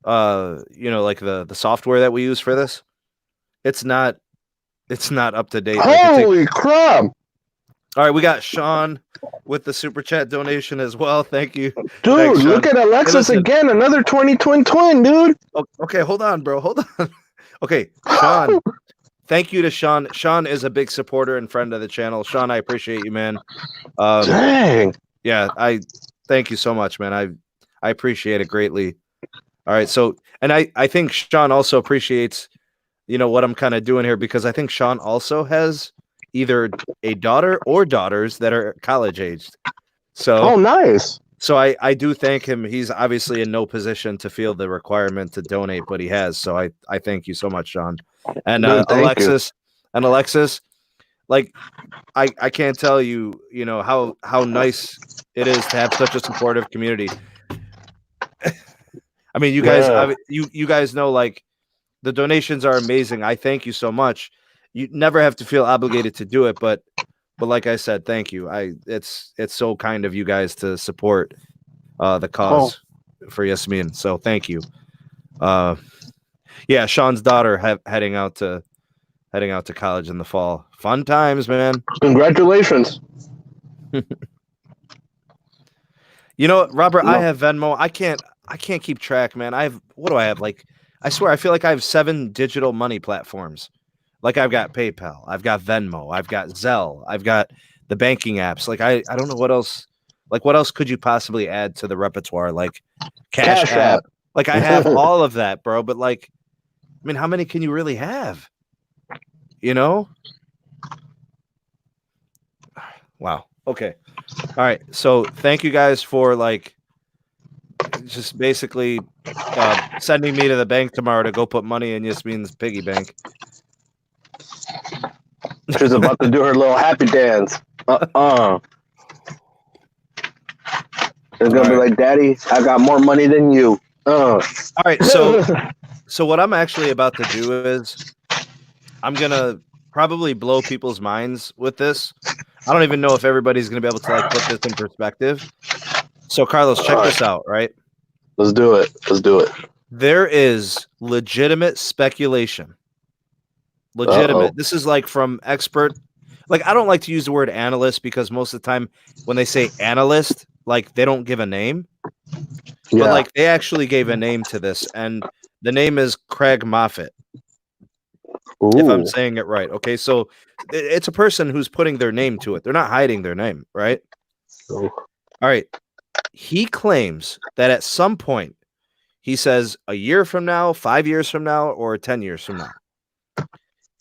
the software that we use for this, it's not up to date. Holy crap! All right, we got Sean with the super chat donation as well. Thank you, dude. Thanks, look at Alexis again. Another 20 twin, dude. Okay, hold on, bro. Hold on. Okay, Sean. Thank you to Sean. Sean is a big supporter and friend of the channel. Sean, I appreciate you, man. Dang. Yeah, I thank you so much, man. I appreciate it greatly. All right, so and I think Sean also appreciates what I'm kind of doing here, because I think Sean also has either a daughter or daughters that are college aged. So nice. So I do thank him. He's obviously in no position to feel the requirement to donate, but he has. So I thank you so much, Sean. And Alexis, I can't tell you, how nice it is to have such a supportive community. I mean, you guys, you guys know, the donations are amazing. I thank you so much. You never have to feel obligated to do it, but like I said, thank you. It's so kind of you guys to support the cause for Yasmin. So thank you. Yeah, Sean's daughter heading out to college in the fall. Fun times, man. Congratulations. Robert, I have Venmo. I can't keep track, man. What do I have? I swear, I feel like I have 7 digital money platforms. I've got PayPal, I've got Venmo, I've got Zelle, I've got the banking apps. I don't know what else. What else could you possibly add to the repertoire? Cash App. I have all of that, bro. But how many can you really have? Wow. Okay. All right. So thank you guys for just basically sending me to the bank tomorrow to go put money in Yasmin's piggy bank. She's about to do her little happy dance. It's gonna be like, Daddy, I got more money than you. All right. So what I'm actually about to do is I'm gonna probably blow people's minds with this. I don't even know if everybody's gonna be able to put this in perspective. So Carlos, check this out, right? Let's do it. There is legitimate speculation. Legitimate. This is from expert. I don't like to use the word analyst, because most of the time when they say analyst, they don't give a name. But like they actually gave a name to this, and the name is Craig Moffett. Ooh. If I'm saying it right. Okay, so it's a person who's putting their name to it. They're not hiding their name, right? Ooh. All right. He claims that at some point, he says a year from now, 5 years from now, or 10 years from now,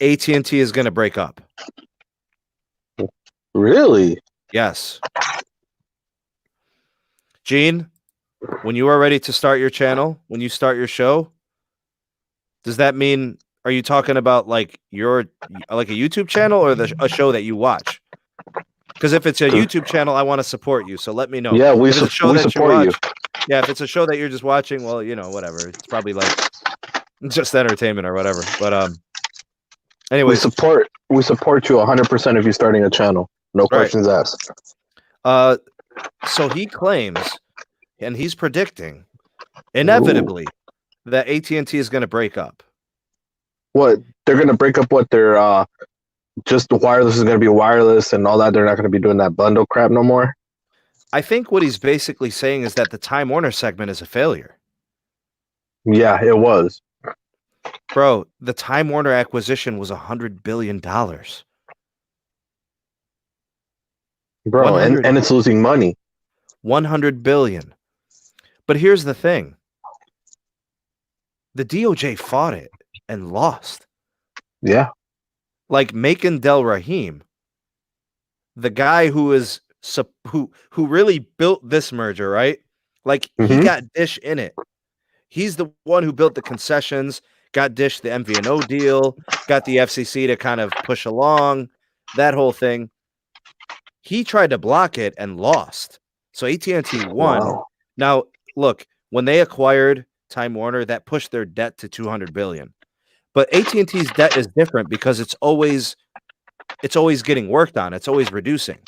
AT&T is going to break up. Really? Yes. Gene, when you are ready to start your channel, when you start your show, does that mean, are you talking about like a YouTube channel or a show that you watch? Because if it's a YouTube channel, I want to support you. So let me know. Yeah, we if it's a show that support you you. watch, yeah, if it's a show that you're just watching, well, whatever. It's probably like just entertainment or whatever. But anyway, we support you 100% if you're starting a channel. No questions asked. So he claims, and he's predicting, inevitably, that AT&T is going to break up. What? They're going to break up what? They're just the wireless is going to be wireless and all that. They're not going to be doing that bundle crap no more. I think what he's basically saying is that the Time Warner segment is a failure. Yeah, it was. Bro, the Time Warner acquisition was $100 billion. Bro, and it's losing money. $100 billion. But here's the thing. The DOJ fought it and lost. Yeah. Like Macon Del Rahim, the guy who really built this merger, right? Like he got Dish in it. He's the one who built the concessions, got Dish the MVNO deal, got the FCC to kind of push along, that whole thing. He tried to block it and lost. So AT&T won. Wow. Now, look, when they acquired Time Warner, that pushed their debt to $200 billion. But AT&T's debt is different because it's always getting worked on. It's always reducing.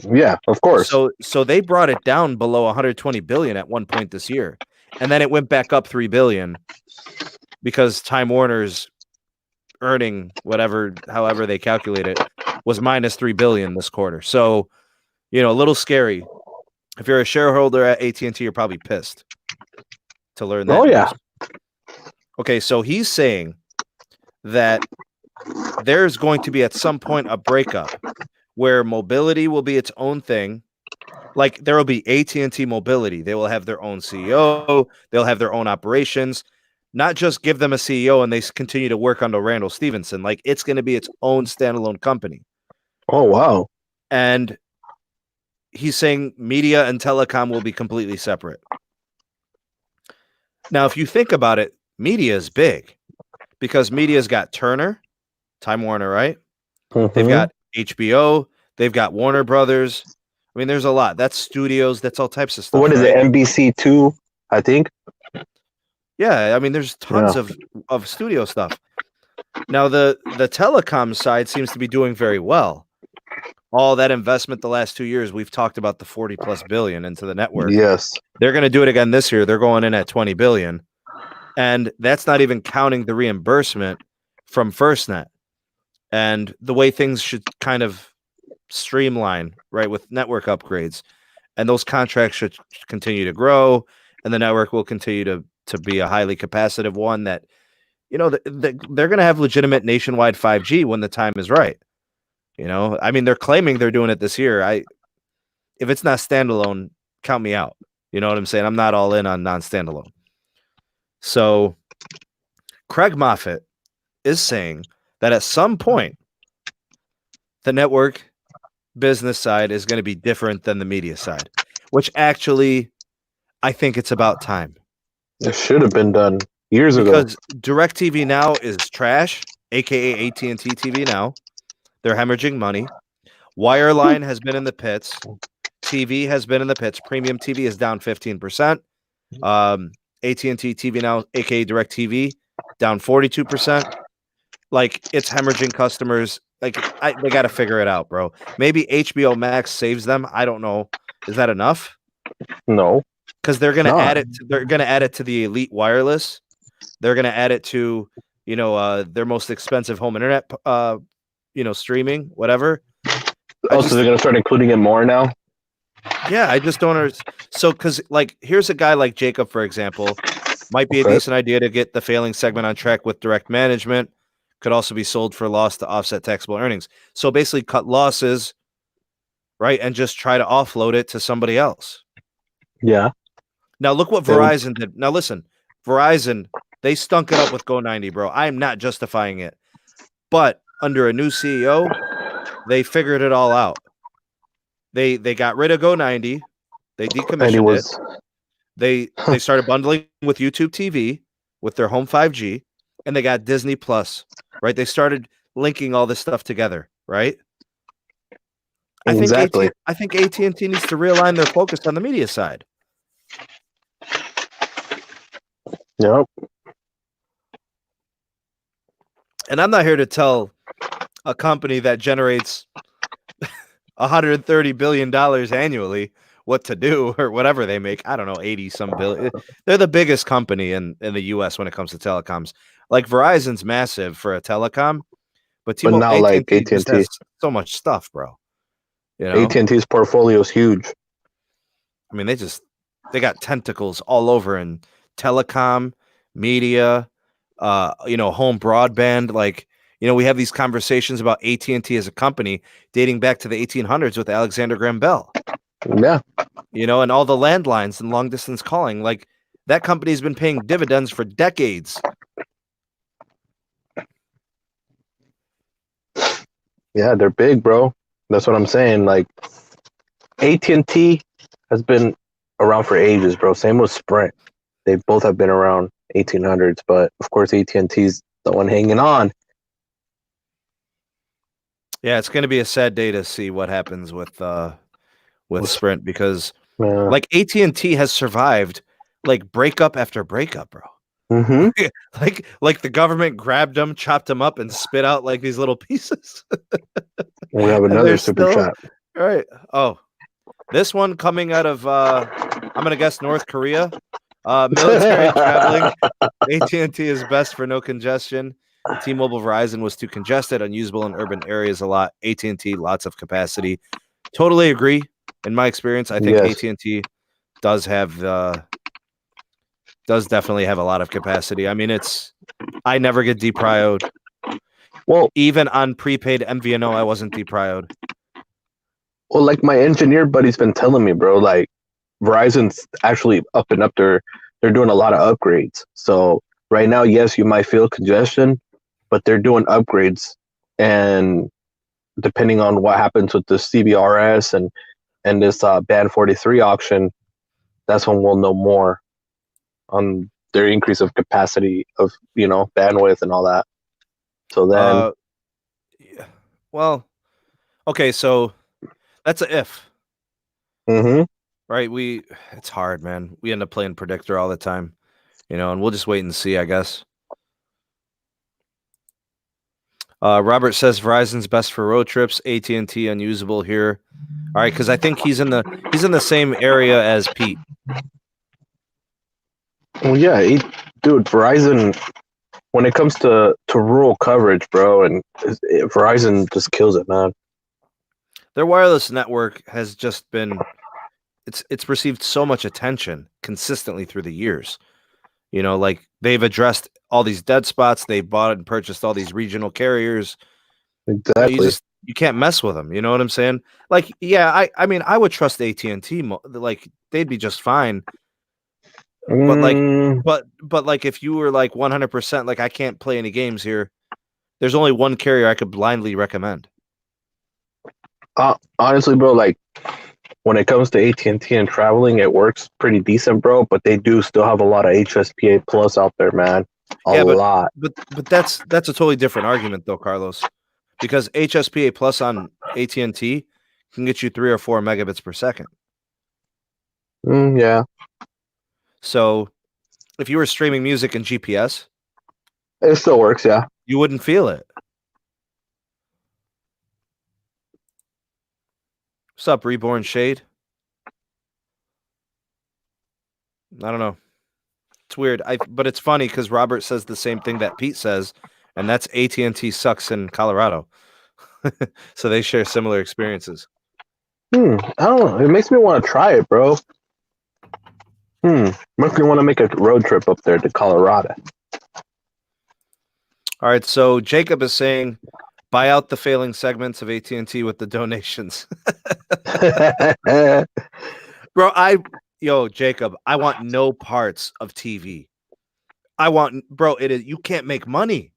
Yeah, of course. So they brought it down below $120 billion at one point this year, and then it went back up $3 billion because Time Warner's earning however they calculate it, was minus $3 billion this quarter. So, a little scary. If you're a shareholder at AT&T, you're probably pissed to learn that. Oh yeah. Okay, so he's saying that there's going to be at some point a breakup where mobility will be its own thing. Like there will be AT&T Mobility. They will have their own CEO. They'll have their own operations. Not just give them a CEO and they continue to work under Randall Stevenson. Like it's going to be its own standalone company. Oh, wow. And he's saying media and telecom will be completely separate. Now, if you think about it, media is big because media's got Turner, Time Warner, right? They've got HBO. They've got Warner Brothers. I mean, there's a lot. That's studios. That's all types of stuff. What is it? NBC2, I think. Yeah, I mean, there's tons of studio stuff. Now, the telecom side seems to be doing very well. All that investment the last 2 years, we've talked about the 40+ billion into the network. Yes. They're going to do it again this year. They're going in at 20 billion. And that's not even counting the reimbursement from FirstNet and the way things should kind of streamline, right, with network upgrades. And those contracts should continue to grow, and the network will continue to be a highly capacitive one that, they're going to have legitimate nationwide 5G when the time is right. I mean, they're claiming they're doing it this year. If it's not standalone, count me out. You know what I'm saying? I'm not all in on non-standalone. So Craig Moffett is saying that at some point, the network business side is going to be different than the media side, which actually, I think it's about time. It should have been done years ago. Because DirecTV Now is trash, aka AT&T TV Now. They're hemorrhaging money. Wireline has been in the pits. TV has been in the pits. Premium TV is down 15%. AT&T TV Now, aka DirecTV, down 42%. Like, it's hemorrhaging customers. Like, they got to figure it out, bro. Maybe HBO Max saves them. I don't know. Is that enough? No. Because they're gonna add it. They're gonna add it to the Elite Wireless. They're gonna add it to their most expensive home internet. Streaming, whatever. So they're gonna start including it more now. Yeah, I just don't understand. So, because like, here's a guy like Jacob, for example, might be a decent idea to get the failing segment on track with direct management. Could also be sold for loss to offset taxable earnings. So basically, cut losses, right, and just try to offload it to somebody else. Yeah. Now look what Verizon did. Now listen, Verizon, they stunk it up with Go90, bro. I am not justifying it, but under a new CEO, they figured it all out. They got rid of Go90. They decommissioned it. They started bundling with YouTube TV with their home 5G, and they got Disney Plus, right? They started linking all this stuff together, right? Exactly. I think AT&T needs to realign their focus on the media side. Yep. And I'm not here to tell a company that generates $130 billion annually what to do or whatever they make. I don't know, 80 some billion. They're the biggest company in the US when it comes to telecoms. Like Verizon's massive for a telecom, but now like AT&T just AT&T, has so much stuff, bro. You know? AT&T's portfolio is huge. I mean, they got tentacles all over in telecom, media, home broadband. Like, we have these conversations about AT&T as a company dating back to the 1800s with Alexander Graham Bell. Yeah. And all the landlines and long distance calling. Like, that company's been paying dividends for decades. Yeah, they're big, bro. That's what I'm saying. Like, AT&T has been around for ages, bro. Same with Sprint. They both have been around 1800s, but of course AT&T's the one hanging on. Yeah, it's going to be a sad day to see what happens with Sprint because like AT&T has survived like breakup after breakup, bro. Mm-hmm. like the government grabbed them, chopped them up, and spit out like these little pieces. We have another super chat. All right. Oh, this one coming out of I'm gonna guess North Korea. Military traveling. AT&T is best for no congestion. T-Mobile Verizon was too congested, unusable in urban areas a lot. AT&T, lots of capacity. Totally agree. In my experience, I think AT&T does definitely have a lot of capacity. I mean, I never get deprioed. Well, even on prepaid MVNO, I wasn't deprioed. Well, like my engineer buddy's been telling me, bro, like Verizon's actually up and up. They're doing a lot of upgrades. So right now, yes, you might feel congestion, but they're doing upgrades. And depending on what happens with the CBRS and this Band 43 auction, that's when we'll know more on their increase of capacity of, bandwidth and all that. So then. Well, okay, so that's a if. Mm-hmm. Right? It's hard, man. We end up playing predictor all the time, and we'll just wait and see, I guess. Robert says Verizon's best for road trips. AT&T unusable here. All right, because I think he's in the same area as Pete. Well, yeah, dude, Verizon. When it comes to rural coverage, bro, and Verizon just kills it, man. Their wireless network has just been it's received so much attention consistently through the years. Like they've addressed all these dead spots. They bought and purchased all these regional carriers. Exactly. You can't mess with them. You know what I'm saying? Like, yeah, I mean, I would trust AT&T. Like, they'd be just fine. But like, if you were like 100%, like, I can't play any games here. There's only one carrier I could blindly recommend. Honestly, bro, like when it comes to AT&T and traveling, it works pretty decent, bro. But they do still have a lot of HSPA plus out there, man. A lot. But that's a totally different argument, though, Carlos, because HSPA plus on AT&T can get you 3 or 4 megabits per second. Yeah. So if you were streaming music in GPS, it still works, yeah. You wouldn't feel it. What's up, Reborn Shade? I don't know. It's weird. But it's funny because Robert says the same thing that Pete says, and that's AT&T sucks in Colorado. So they share similar experiences. I don't know. It makes me want to try it, bro. Makes me want to make a road trip up there to Colorado. All right, so Jacob is saying, buy out the failing segments of AT&T with the donations. Bro, Jacob, I want no parts of TV. You can't make money.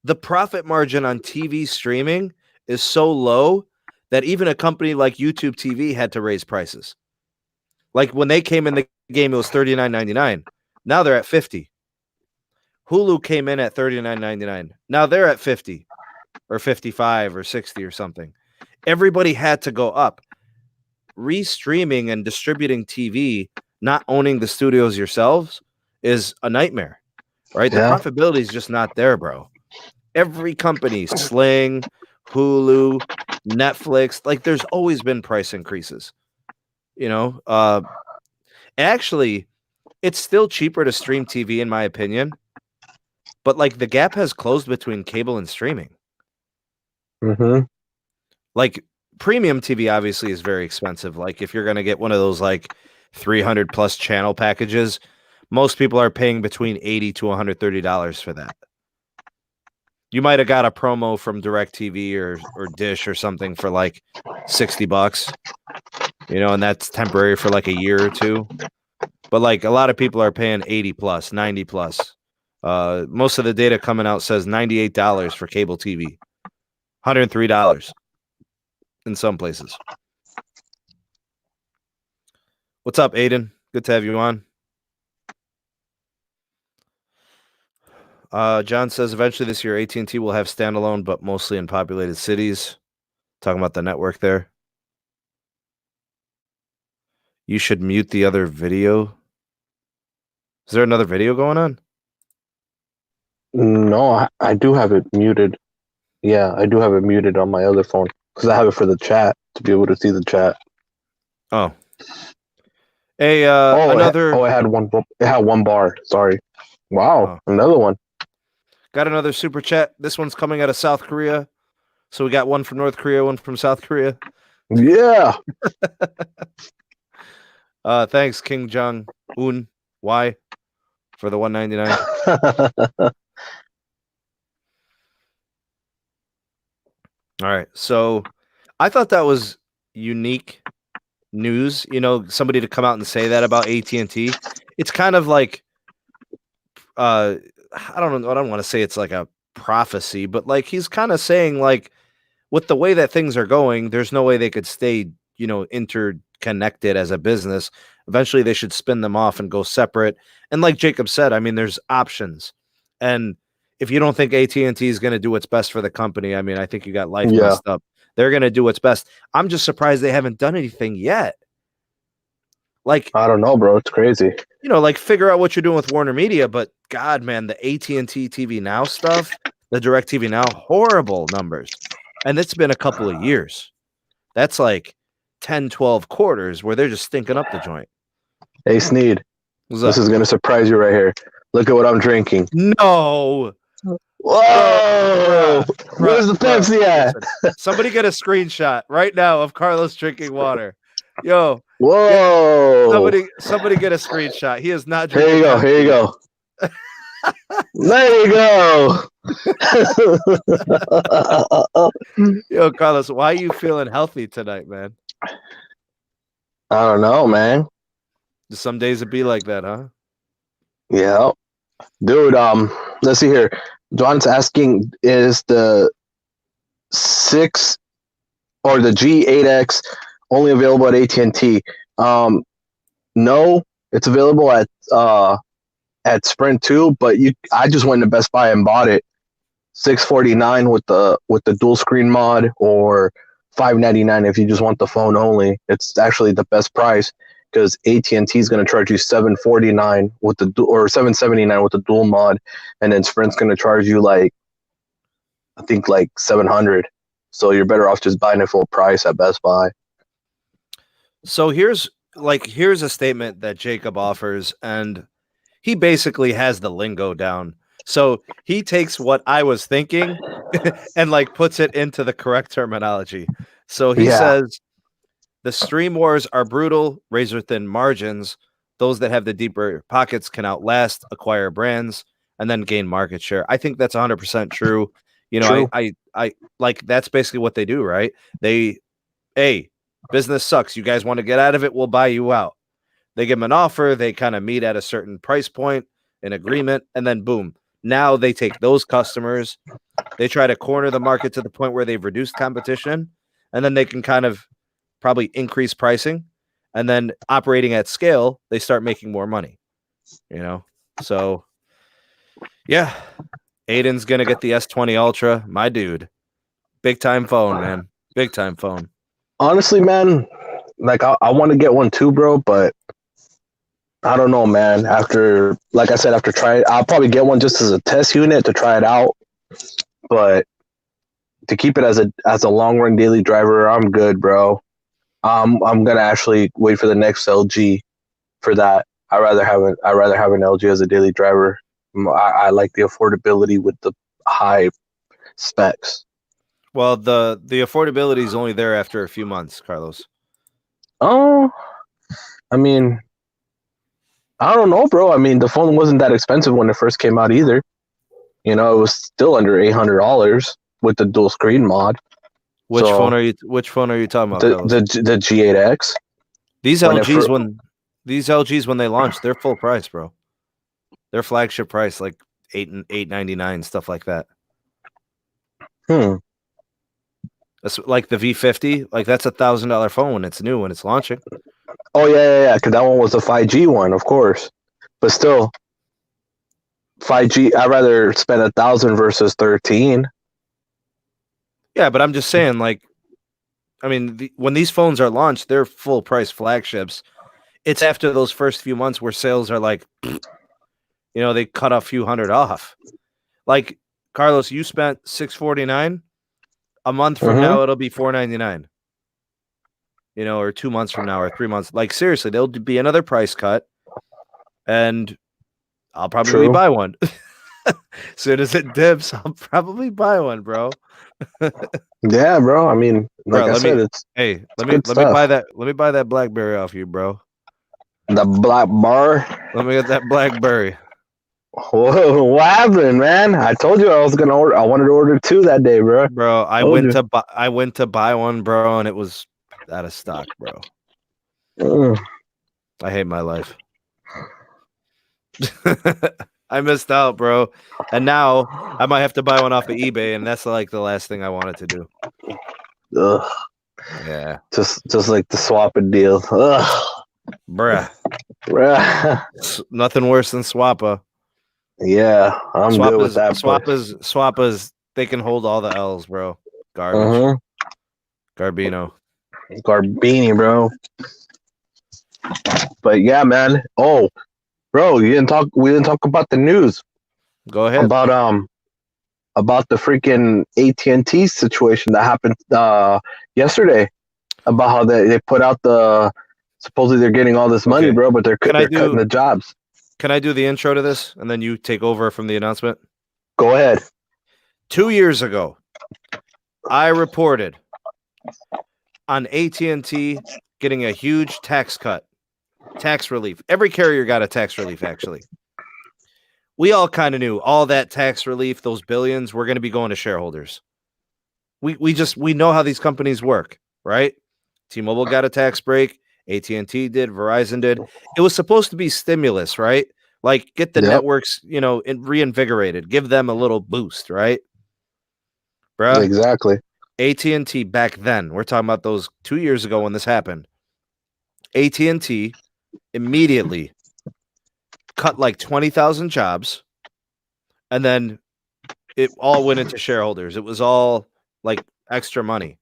The profit margin on TV streaming is so low that even a company like YouTube TV had to raise prices. Like when they came in the game, it was $39.99. Now they're at $50. Hulu came in at $39.99. Now they're at $50 or $55 or $60 or something. Everybody had to go up. Restreaming and distributing TV, not owning the studios yourselves, is a nightmare, right? The profitability is just not there, bro. Every company, Sling, Hulu, Netflix, like there's always been price increases. Actually, it's still cheaper to stream TV in my opinion, but like the gap has closed between cable and streaming. Like premium TV obviously is very expensive. Like if you're going to get one of those like 300 plus channel packages, most people are paying between $80 to $130 for that. You might have got a promo from DirecTV or Dish or something for like $60, and that's temporary for like a year or two. But like a lot of people are paying 80 plus, 90 plus. Most of the data coming out says $98 for cable TV, $103 in some places. What's up, Aiden? Good to have you on. John says eventually this year AT&T will have standalone, but mostly in populated cities. Talking about the network there. You should mute the other video. Is there another video going on? No, I do have it muted. Yeah, I do have it muted on my other phone because I have it for the chat to be able to see the chat. Oh. Another. It had one. It had one bar. Sorry. Wow, another one. Got another super chat. This one's coming out of South Korea. So we got one from North Korea, one from South Korea. Yeah. Thanks, King Jong Un Y for the $199. All right. So I thought that was unique news, somebody to come out and say that about AT&T. It's kind of like I don't want to say it's like a prophecy, but like he's kind of saying like with the way that things are going, there's no way they could stay, interconnected as a business. Eventually they should spin them off and go separate. And like Jacob said, I mean, there's options. And if you don't think AT&T is going to do what's best for the company, I mean, I think you got life messed up. They're going to do what's best. I'm just surprised they haven't done anything yet. Like, I don't know, bro. It's crazy. Like figure out what you're doing with Warner Media, but God, man, the AT&T TV Now stuff, the DirecTV Now, horrible numbers. And it's been a couple of years. That's like 10, 12 quarters where they're just stinking up the joint. Hey, Sneed, this is going to surprise you right here. Look at what I'm drinking. No. Whoa. Where's the Pepsi at? Somebody get a screenshot right now of Carlos drinking water. Yo. Whoa. Somebody get a screenshot. He is not drinking. Here you go. There you go. Yo, Carlos, why are you feeling healthy tonight, man? I don't know, man. Some days it be like that, huh? Yeah. Dude, let's see here. John's asking, is the 6 or the G8X only available at AT&T? No, it's available at Sprint too, but I just went to Best Buy and bought it. $649 with the dual screen mod, or $599 if you just want the phone only. It's actually the best price because AT&T is going to charge you $749 with the or $779 with the dual mod, and then Sprint's going to charge you I think $700. So you're better off just buying it full price at Best Buy. So here's a statement that Jacob offers, and he basically has the lingo down. So he takes what I was thinking and puts it into the correct terminology. So he says, the stream wars are brutal, razor thin margins, those that have the deeper pockets can outlast, acquire brands, and then gain market share. I think that's 100% true. You know, True. I like that's basically what they do, right? Hey, business sucks. You guys want to get out of it? We'll buy you out. They give them an offer. They kind of meet at a certain price point, an agreement, and then boom. Now they take those customers. They try to corner the market to the point where they've reduced competition, and then they can kind of probably increase pricing. And then operating at scale, they start making more money. You know, so yeah, Aiden's gonna get the S20 Ultra, my dude. Big time phone, man. Big time phone. Honestly, man, like I want to get one too, bro, but I don't know, man. After, like I said, after trying, I'll probably get one just as a test unit to try it out. But to keep it as a long run daily driver, I'm good, bro. I'm gonna actually wait for the next LG for that. I rather have an LG as a daily driver. I like the affordability with the high specs. Well, the affordability is only there after a few months, Carlos. Oh, I mean, I don't know, bro. I mean, the phone wasn't that expensive when it first came out either. You know, it was still under $800 with the dual screen mod. Which phone are you talking about, Carlos? The G8X. These LGs when they launch, they're full price, bro. Their flagship price, like $899, stuff like that. That's like the V50, like that's $1,000 phone when it's new, when it's launching. Oh yeah. Because that one was the 5G one, of course. But still, 5G. I'd rather spend $1,000 versus 13. Yeah, but I'm just saying, like, I mean, when these phones are launched, they're full price flagships. It's after those first few months where sales are like, you know, they cut a few hundred off. Like, Carlos, you spent $649. A month from now, it'll be $499. You know, or 2 months from now, or 3 months. Like, seriously, there'll be another price cut, and I'll probably buy one. As soon as it dips, I'll probably buy one, bro. Yeah, bro. I mean, like I said, let me buy that. Let me buy that BlackBerry off you, bro. The black bar. Let me get that BlackBerry. Whoa, what happened, man? I told you I was gonna order. I wanted to order 2 that day, bro. Bro, I went to buy one, bro, and it was out of stock, bro. I hate my life. I missed out, bro. And now I might have to buy one off of eBay, and that's like the last thing I wanted to do. Ugh. Yeah. Just like the swapping deal. Ugh. Bruh. Nothing worse than Swappa. Yeah, I'm good with that. Swappas, they can hold all the L's, bro. Garbage. Garbino. Garbini, bro. But yeah, man. Oh, bro, we didn't talk about the news. Go ahead. About the freaking AT&T situation that happened yesterday. About how they put out supposedly they're getting all this money, bro, but they're cutting the jobs. Can I do the intro to this and then you take over from the announcement? Go ahead. 2 years ago, I reported on AT&T getting a huge tax cut, tax relief. Every carrier got a tax relief, actually. We all kind of knew all that tax relief, those billions, were going to be going to shareholders. We know how these companies work, right? T-Mobile got a tax break. AT&T did. Verizon did. It was supposed to be stimulus, right? Like get the networks, you know, reinvigorated. Give them a little boost, right? Bruh. Exactly. AT&T back then, we're talking about those 2 years ago when this happened. AT&T immediately cut like 20,000 jobs, and then it all went into shareholders. It was all like extra money.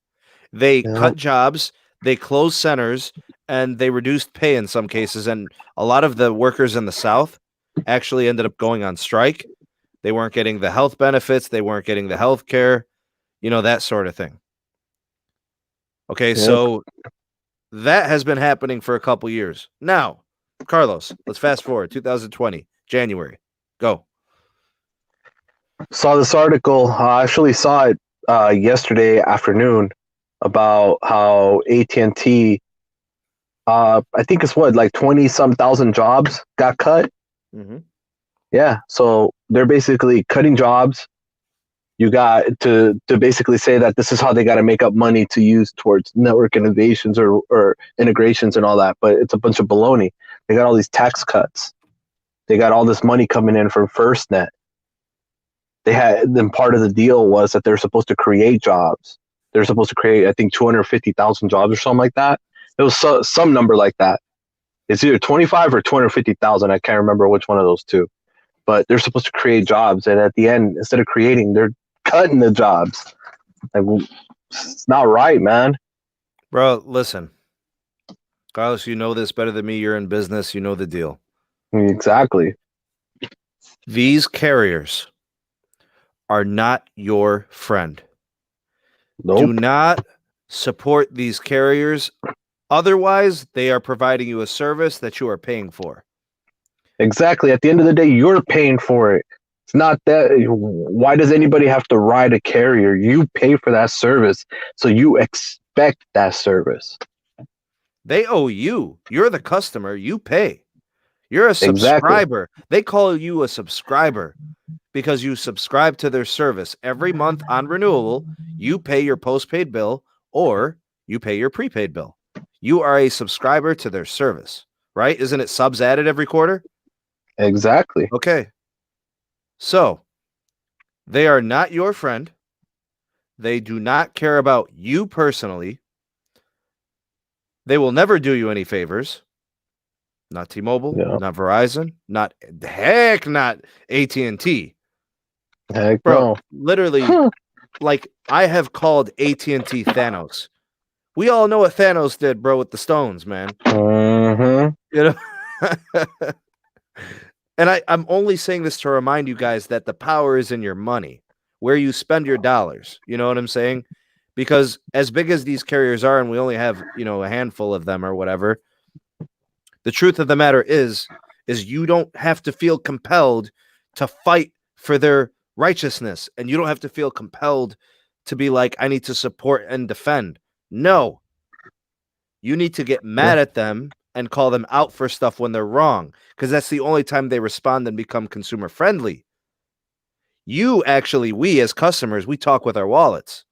They cut jobs, they closed centers, and they reduced pay in some cases. And a lot of the workers in the South actually ended up going on strike. They weren't getting the health benefits. They weren't getting the health care, you know, that sort of thing. Okay, so that has been happening for a couple years. Now, Carlos, let's fast forward. 2020, January. Go. Saw this article. I actually saw it yesterday afternoon about how AT&T I think it's what, like 20-some thousand jobs got cut. Mm-hmm. Yeah, so they're basically cutting jobs. You got to basically say that this is how they got to make up money to use towards network innovations or integrations and all that. But it's a bunch of baloney. They got all these tax cuts. They got all this money coming in from FirstNet. Then part of the deal was that they're supposed to create jobs. They're supposed to create, I think, 250,000 jobs or something like that. It was some number like that. It's either 25 or 250,000. I can't remember which one of those two. But they're supposed to create jobs, and at the end, instead of creating, they're cutting the jobs. Like, it's not right, man. Bro, listen. Carlos, you know this better than me. You're in business. You know the deal. Exactly. These carriers are not your friend. Nope. Do not support these carriers. Otherwise, they are providing you a service that you are paying for. Exactly. At the end of the day, you're paying for it. It's not that. Why does anybody have to ride a carrier? You pay for that service, so you expect that service. They owe you. You're the customer. You pay. You're a subscriber. Exactly. They call you a subscriber because you subscribe to their service. Every month on renewal, you pay your postpaid bill or you pay your prepaid bill. You are a subscriber to their service, right? Isn't it subs added every quarter? Exactly. Okay. So they are not your friend. They do not care about you personally. They will never do you any favors. Not T-Mobile, not Verizon, not AT&T. Heck bro, no. Literally, like I have called AT&T Thanos. We all know what Thanos did, bro, with the stones, man. Mm-hmm. You know? And I'm only saying this to remind you guys that the power is in your money, where you spend your dollars. You know what I'm saying? Because as big as these carriers are, and we only have, a handful of them or whatever, the truth of the matter is you don't have to feel compelled to fight for their righteousness. And you don't have to feel compelled to be like, I need to support and defend. No. You need to get mad at them and call them out for stuff when they're wrong, because that's the only time they respond and become consumer friendly. We as customers, we talk with our wallets.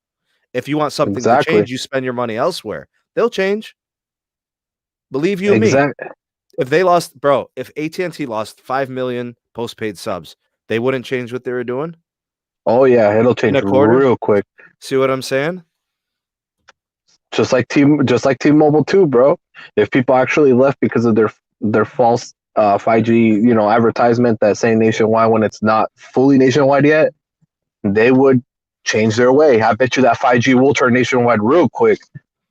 If you want something to change, you spend your money elsewhere. They'll change. Believe you me. If they lost, if AT&T lost 5 million postpaid subs, they wouldn't change what they were doing? Oh, yeah. It'll change real quick. See what I'm saying? Just like T-Mobile too, bro. If people actually left because of their false 5G, advertisement that's saying nationwide when it's not fully nationwide yet, they would change their way. I bet you that 5G will turn nationwide real quick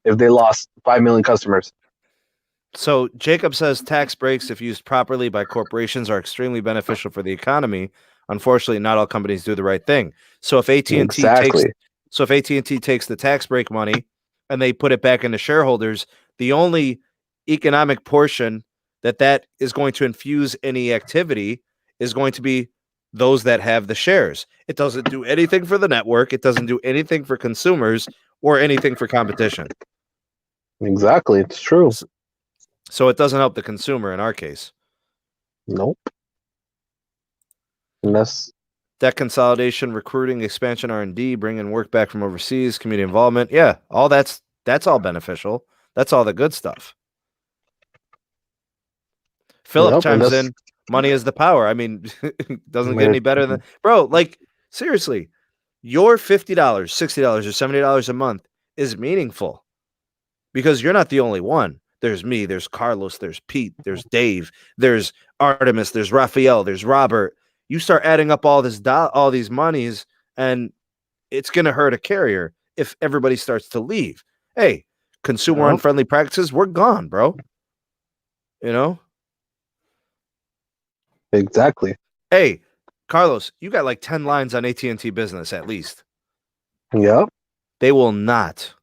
if they lost 5 million customers. So Jacob says tax breaks, if used properly by corporations, are extremely beneficial for the economy. Unfortunately, not all companies do the right thing. So if AT&T takes the tax break money and they put it back into shareholders, the only economic portion that is going to infuse any activity is going to be those that have the shares. It doesn't do anything for the network. It doesn't do anything for consumers or anything for competition. Exactly. It's true. So it doesn't help the consumer in our case. Nope. Unless debt consolidation, recruiting, expansion, R&D, bringing work back from overseas, community involvement. Yeah, all that's all beneficial. That's all the good stuff. Philip chimes in, money is the power. I mean, doesn't get any better than... Bro, like, seriously, your $50, $60, or $70 a month is meaningful because you're not the only one. There's me, there's Carlos, there's Pete, there's Dave, there's Artemis, there's Raphael, there's Robert. You start adding up all these monies, and it's going to hurt a carrier if everybody starts to leave. Hey, consumer unfriendly practices, we're gone, bro. You know? Exactly. Hey, Carlos, you got like 10 lines on AT&T Business at least. Yep. They will not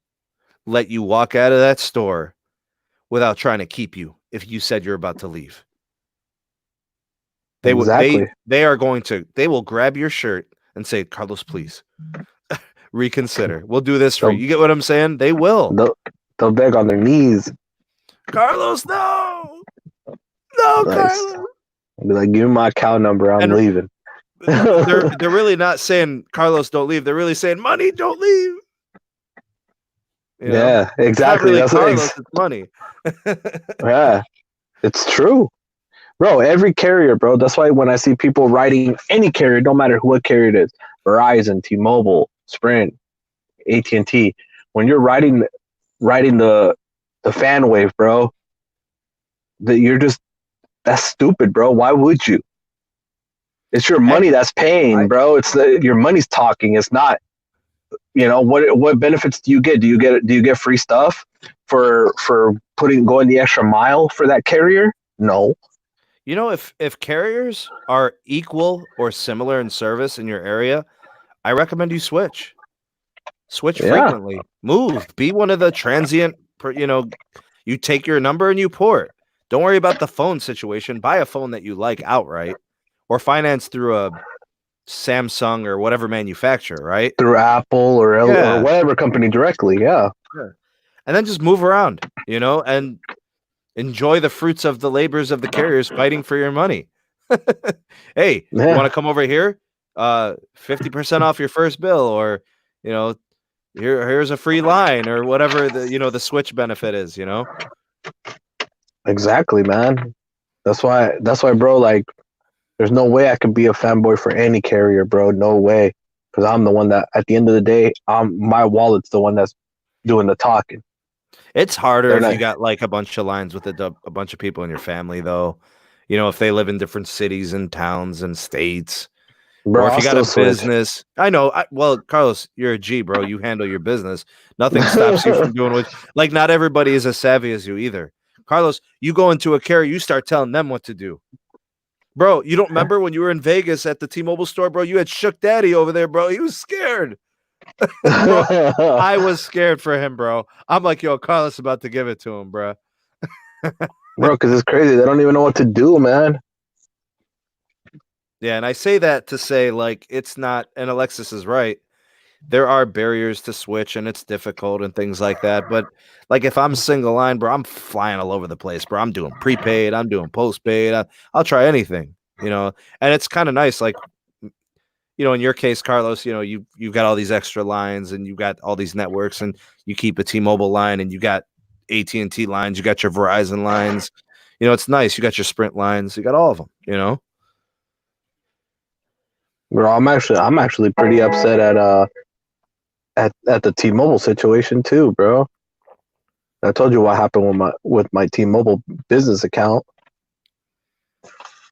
let you walk out of that store without trying to keep you if you said you're about to leave. They will grab your shirt and say, Carlos, please reconsider. We'll do this for you. You get what I'm saying? They will. They'll beg on their knees. Carlos, no, no, Nice. Carlos. I'll be like, give me my account number. I'm leaving. They're really not saying Carlos, don't leave. They're really saying money, don't leave. You know? Yeah, exactly. It's not really That's Carlos, it's money. Yeah, it's true. Bro, every carrier, bro. That's why when I see people writing any carrier, no matter what carrier it is, Verizon, T-Mobile, Sprint, AT&T, when you're writing the fan wave, bro, that's stupid, bro. Why would you? It's your money that's paying, bro. It's your money's talking. It's not, what benefits do you get? Do you get free stuff for going the extra mile for that carrier? No. You know, if carriers are equal or similar in service in your area, I recommend you switch. Switch frequently. Move. Be one of the transient, you take your number and you port. Don't worry about the phone situation. Buy a phone that you like outright or finance through a Samsung or whatever manufacturer, right? Through Apple or whatever company directly, yeah. Sure. And then just move around, and enjoy the fruits of the labors of the carriers fighting for your money. Hey, you want to come over here? 50% off your first bill, or here's a free line, or whatever the switch benefit is. Exactly, man. That's why, bro. Like, there's no way I could be a fanboy for any carrier, bro. No way, because I'm the one that, at the end of the day, my wallet's the one that's doing the talking. It's harder if you got like a bunch of lines with a bunch of people in your family, though. If they live in different cities and towns and states, bro, or if you got a business. I know. Well, Carlos, you're a G, bro. You handle your business. Nothing stops you from doing what. Like, not everybody is as savvy as you either. Carlos, you go into a carrier, you start telling them what to do. Bro, you don't remember when you were in Vegas at the T-Mobile store, bro? You had Shook Daddy over there, bro. He was scared. Bro, I was scared for him, bro. I'm like, yo, Carlos about to give it to him, bro. Bro, because it's crazy. They don't even know what to do, man. Yeah, and I say that to say, like, it's not, and Alexis is right. There are barriers to switch, and it's difficult and things like that. But, like, if I'm single line, bro, I'm flying all over the place, bro. I'm doing prepaid. I'm doing postpaid. I'll try anything, and it's kind of nice. Like, in your case, Carlos, you've got all these extra lines and you've got all these networks, and you keep a T-Mobile line and you got AT&T lines. You got your Verizon lines. It's nice. You got your Sprint lines. You got all of them, Bro, I'm actually pretty upset at the T-Mobile situation too, bro. I told you what happened with my T-Mobile business account.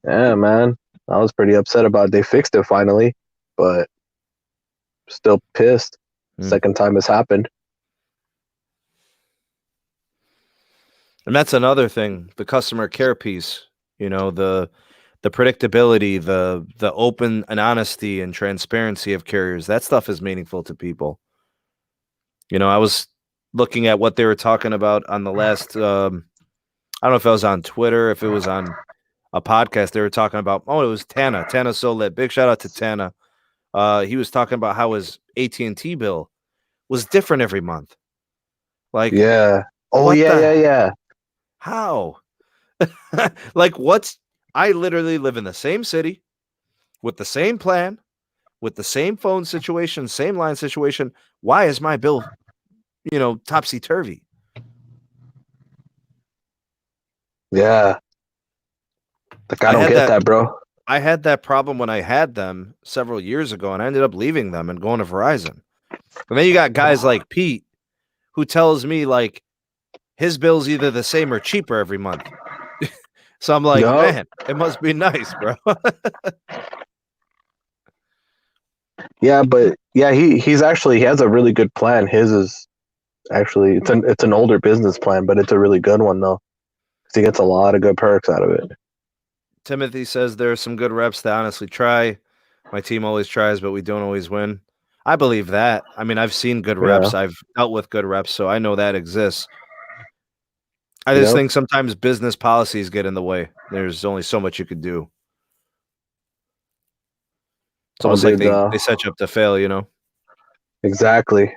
Yeah, man, I was pretty upset about it. They fixed it finally, but still pissed. Second time it's happened. And that's another thing, the customer care piece. The predictability, the open and honesty and transparency of carriers, that stuff is meaningful to people. I was looking at what they were talking about on the last, I don't know if it was on Twitter, if it was on a podcast, they were talking about, it was Tana Solit. Big shout out to Tana. He was talking about how his AT&T bill was different every month. Like, yeah. Oh, yeah. How? Like, I literally live in the same city with the same plan, with the same phone situation, same line situation. Why is my bill, topsy-turvy? Yeah. Like, I don't get that, bro. I had that problem when I had them several years ago, and I ended up leaving them and going to Verizon. And then you got guys like Pete who tells me, like, his bill's either the same or cheaper every month. So I'm like, man, it must be nice, bro. Yeah, but yeah, he has a really good plan. His is actually it's an older business plan, but it's a really good one though. He gets a lot of good perks out of it. Timothy says there are some good reps that honestly try. My team always tries, but we don't always win. I believe that. I mean, I've seen good reps. I've dealt with good reps, so I know that exists. I just think sometimes business policies get in the way. There's only so much you could do. It's almost like they set you up to fail, Exactly.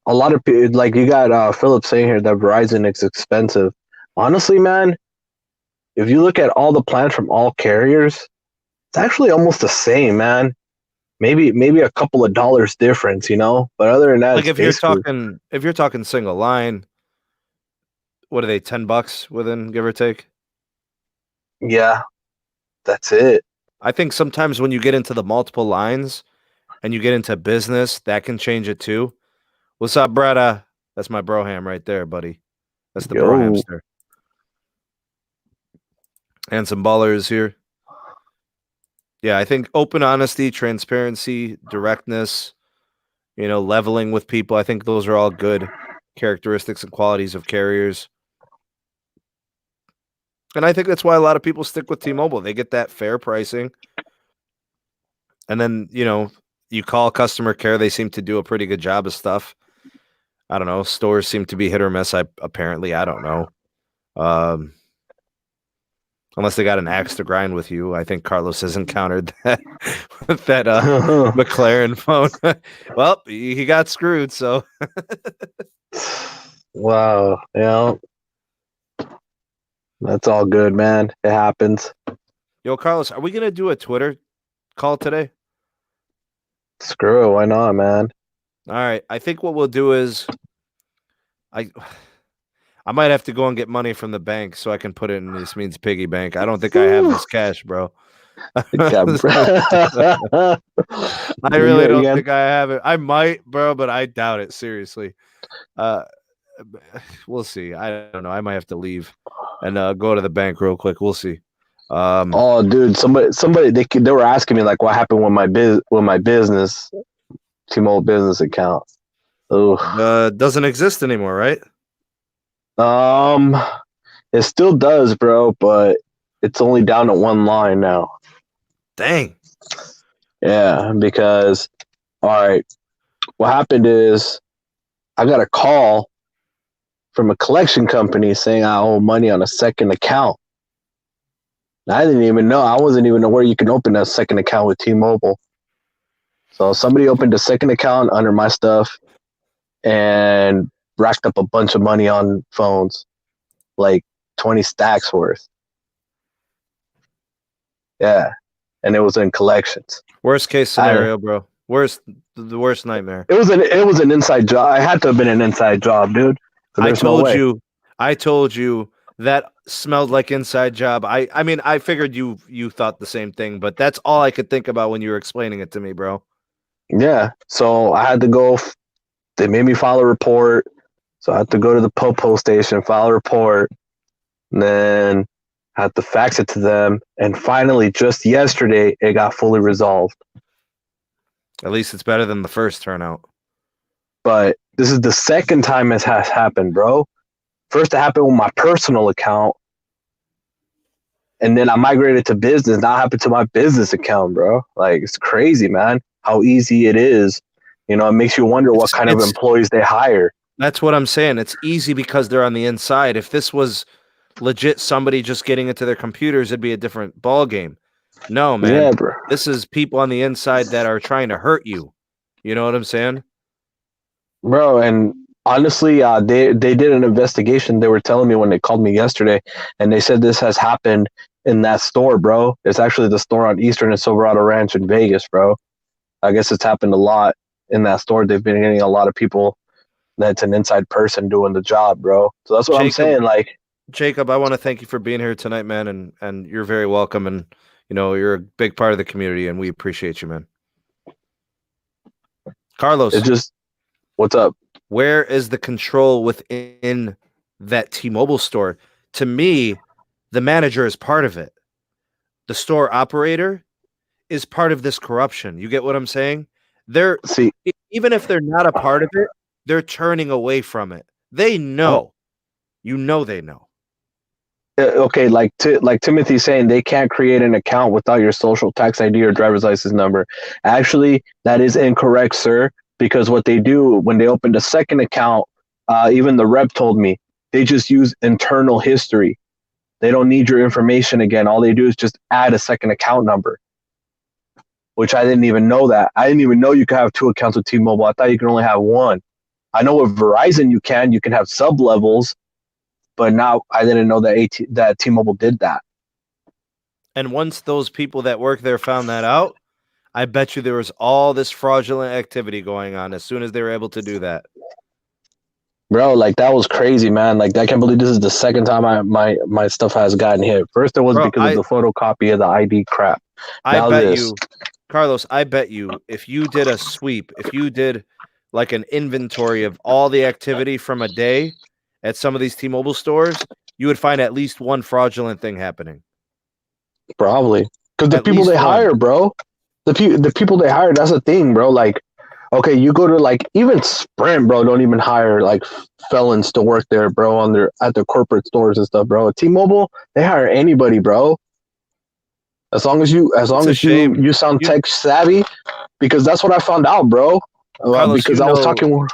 a lot of people, like you got Philip saying here that Verizon is expensive. Honestly, man, if you look at all the plans from all carriers, it's actually almost the same, man. Maybe a couple of dollars difference, you know. But other than that, Like it's if you're talking single line, what are they, $10 within, give or take? yeah, that's it. I think sometimes when you get into the multiple lines and you get into business, that can change it too. What's up, Bretta? That's my broham right there, buddy. That's the Yo, brohamster. And some ballers here. Yeah, I think open honesty, transparency, directness, leveling with people. I think those are all good characteristics and qualities of carriers. And I think that's why a lot of people stick with T-Mobile. They get that fair pricing. And then, you call customer care, they seem to do a pretty good job of stuff. I don't know. Stores seem to be hit or miss. I don't know. Unless they got an axe to grind with you. I think Carlos has encountered that with that McLaren phone. Well, he got screwed, so. wow, that's all good, man. It happens. Yo, Carlos, are we gonna do a Twitter call today? Screw it, why not, man? All right. I think what we'll do is I might have to go and get money from the bank so I can put it in this means piggy bank. I don't think I have this cash, bro. I really don't think I have it. I might, bro, but I doubt it, seriously. We'll see. I don't know. I might have to leave and go to the bank real quick. We'll see. Oh, dude, somebody they were asking me like what happened with my business T-Mobile business account. Doesn't exist anymore, right? It still does, bro, but it's only down to one line now. Dang. Yeah, because all right, what happened is I got a call from a collection company saying I owe money on a second account. I didn't even know. I wasn't even aware you can open a second account with T-Mobile. So somebody opened a second account under my stuff and racked up a bunch of money on phones, like 20 stacks worth. Yeah, and it was in collections. Worst case scenario, bro. The worst nightmare. It was an inside job. I had to have been an inside job, dude. I told you that smelled like inside job. I mean, I figured you thought the same thing, but that's all I could think about when you were explaining it to me, bro. Yeah. So I had to go. They made me file a report. So I had to go to the post station, file a report, and then I had to fax it to them. And finally, just yesterday, it got fully resolved. At least it's better than the first turnout. But this is the second time it has happened, bro. First, it happened with my personal account. And then I migrated to business. Now it happened to my business account, bro. Like, it's crazy, man, how easy it is. It makes you wonder what kind of employees they hire. That's what I'm saying. It's easy because they're on the inside. If this was legit somebody just getting into their computers, it'd be a different ball game. No, man. Yeah, bro. This is people on the inside that are trying to hurt you. You know what I'm saying? Bro, and honestly, they did an investigation. They were telling me when they called me yesterday, and they said this has happened in that store, bro. It's actually the store on Eastern and Silverado Ranch in Vegas, bro. I guess it's happened a lot in that store. They've been getting a lot of people that's an inside person doing the job, bro. So that's what I'm saying. Like, Jacob, I want to thank you for being here tonight, man, and you're very welcome. And you're a big part of the community, and we appreciate you, man. Carlos, what's up? Where is the control within that T-Mobile store? To me, the manager is part of it. The store operator is part of this corruption. You get what I'm saying? Even if they're not a part of it, they're turning away from it. They know. They know. Okay, like Timothy's saying, they can't create an account without your social tax ID or driver's license number. Actually, that is incorrect, sir, because what they do when they opened a second account, even the rep told me, they just use internal history. They don't need your information again. All they do is just add a second account number, which I didn't even know that. I didn't even know you could have two accounts with T-Mobile. I thought you could only have one. I know with Verizon you can have sub levels, but now I didn't know that T-Mobile did that. And once those people that work there found that out, I bet you there was all this fraudulent activity going on as soon as they were able to do that. Bro, like that was crazy, man. Like I can't believe this is the second time my stuff has gotten hit. First it was because of the photocopy of the ID crap. I bet you, Carlos, I bet you if you did a sweep, if you did like an inventory of all the activity from a day at some of these T-Mobile stores, you would find at least one fraudulent thing happening. Probably. Because the people they hire, bro. The people they hire, that's the thing, bro. Like, okay, you go to like even Sprint, bro, don't even hire like felons to work there, bro, at their corporate stores and stuff, bro. T-Mobile, they hire anybody, bro. As long as you sound tech savvy, because that's what I found out, bro. Carlos, because I was talking.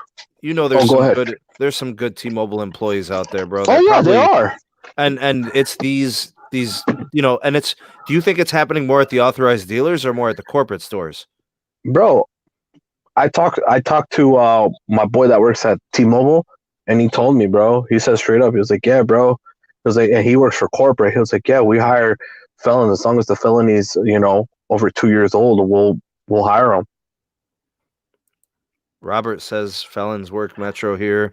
There's some good T-Mobile employees out there, bro. They are. And it's these and it's. Do you think it's happening more at the authorized dealers or more at the corporate stores? Bro, I talked to my boy that works at T-Mobile, and he told me, bro. He said straight up, he was like, "Yeah, bro." He was like, and he works for corporate. He was like, "Yeah, we hire felons as long as the felony is, over 2 years old. We'll hire them." Robert says felons work Metro here.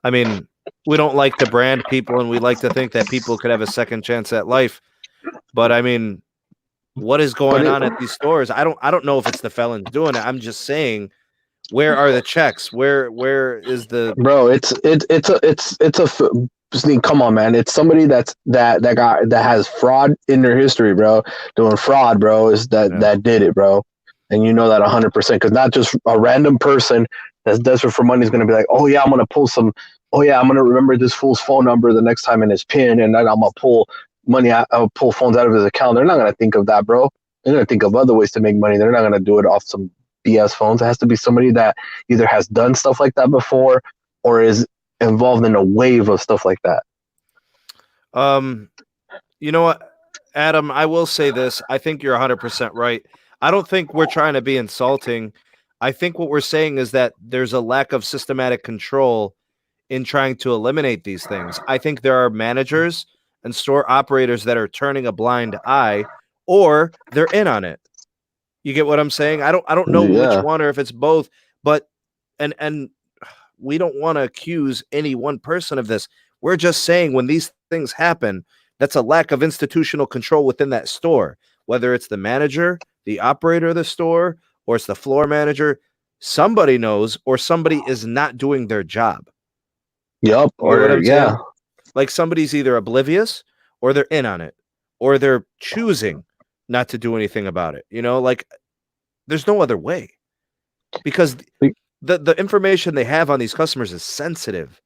I mean, we don't like to brand people, and we like to think that people could have a second chance at life. But I mean, what is going on at these stores? I don't know if it's the felons doing it. I'm just saying, where are the checks? Where is the bro? Come on, man. It's somebody that has fraud in their history, bro. Doing fraud, bro, that did it, bro. And you know that 100% because not just a random person that's desperate for money is going to be like, oh yeah, I'm going to remember this fool's phone number the next time in his PIN, and then I'm going to pull money out, I'll pull phones out of his account. They're not going to think of that, bro. They're going to think of other ways to make money. They're not going to do it off some BS phones. It has to be somebody that either has done stuff like that before or is involved in a wave of stuff like that. You know what, Adam, I will say this. I think you're 100% right. I don't think we're trying to be insulting. I think what we're saying is that there's a lack of systematic control in trying to eliminate these things. I think there are managers and store operators that are turning a blind eye, or they're in on it. You get what I'm saying? I don't know which one or if it's both, but and we don't want to accuse any one person of this. We're just saying when these things happen, that's a lack of institutional control within that store, whether it's the manager, the operator of the store, or it's the floor manager. Somebody knows, or somebody is not doing their job. Yep. Or saying? Like somebody's either oblivious or they're in on it, or they're choosing not to do anything about it. Like there's no other way, because the information they have on these customers is sensitive.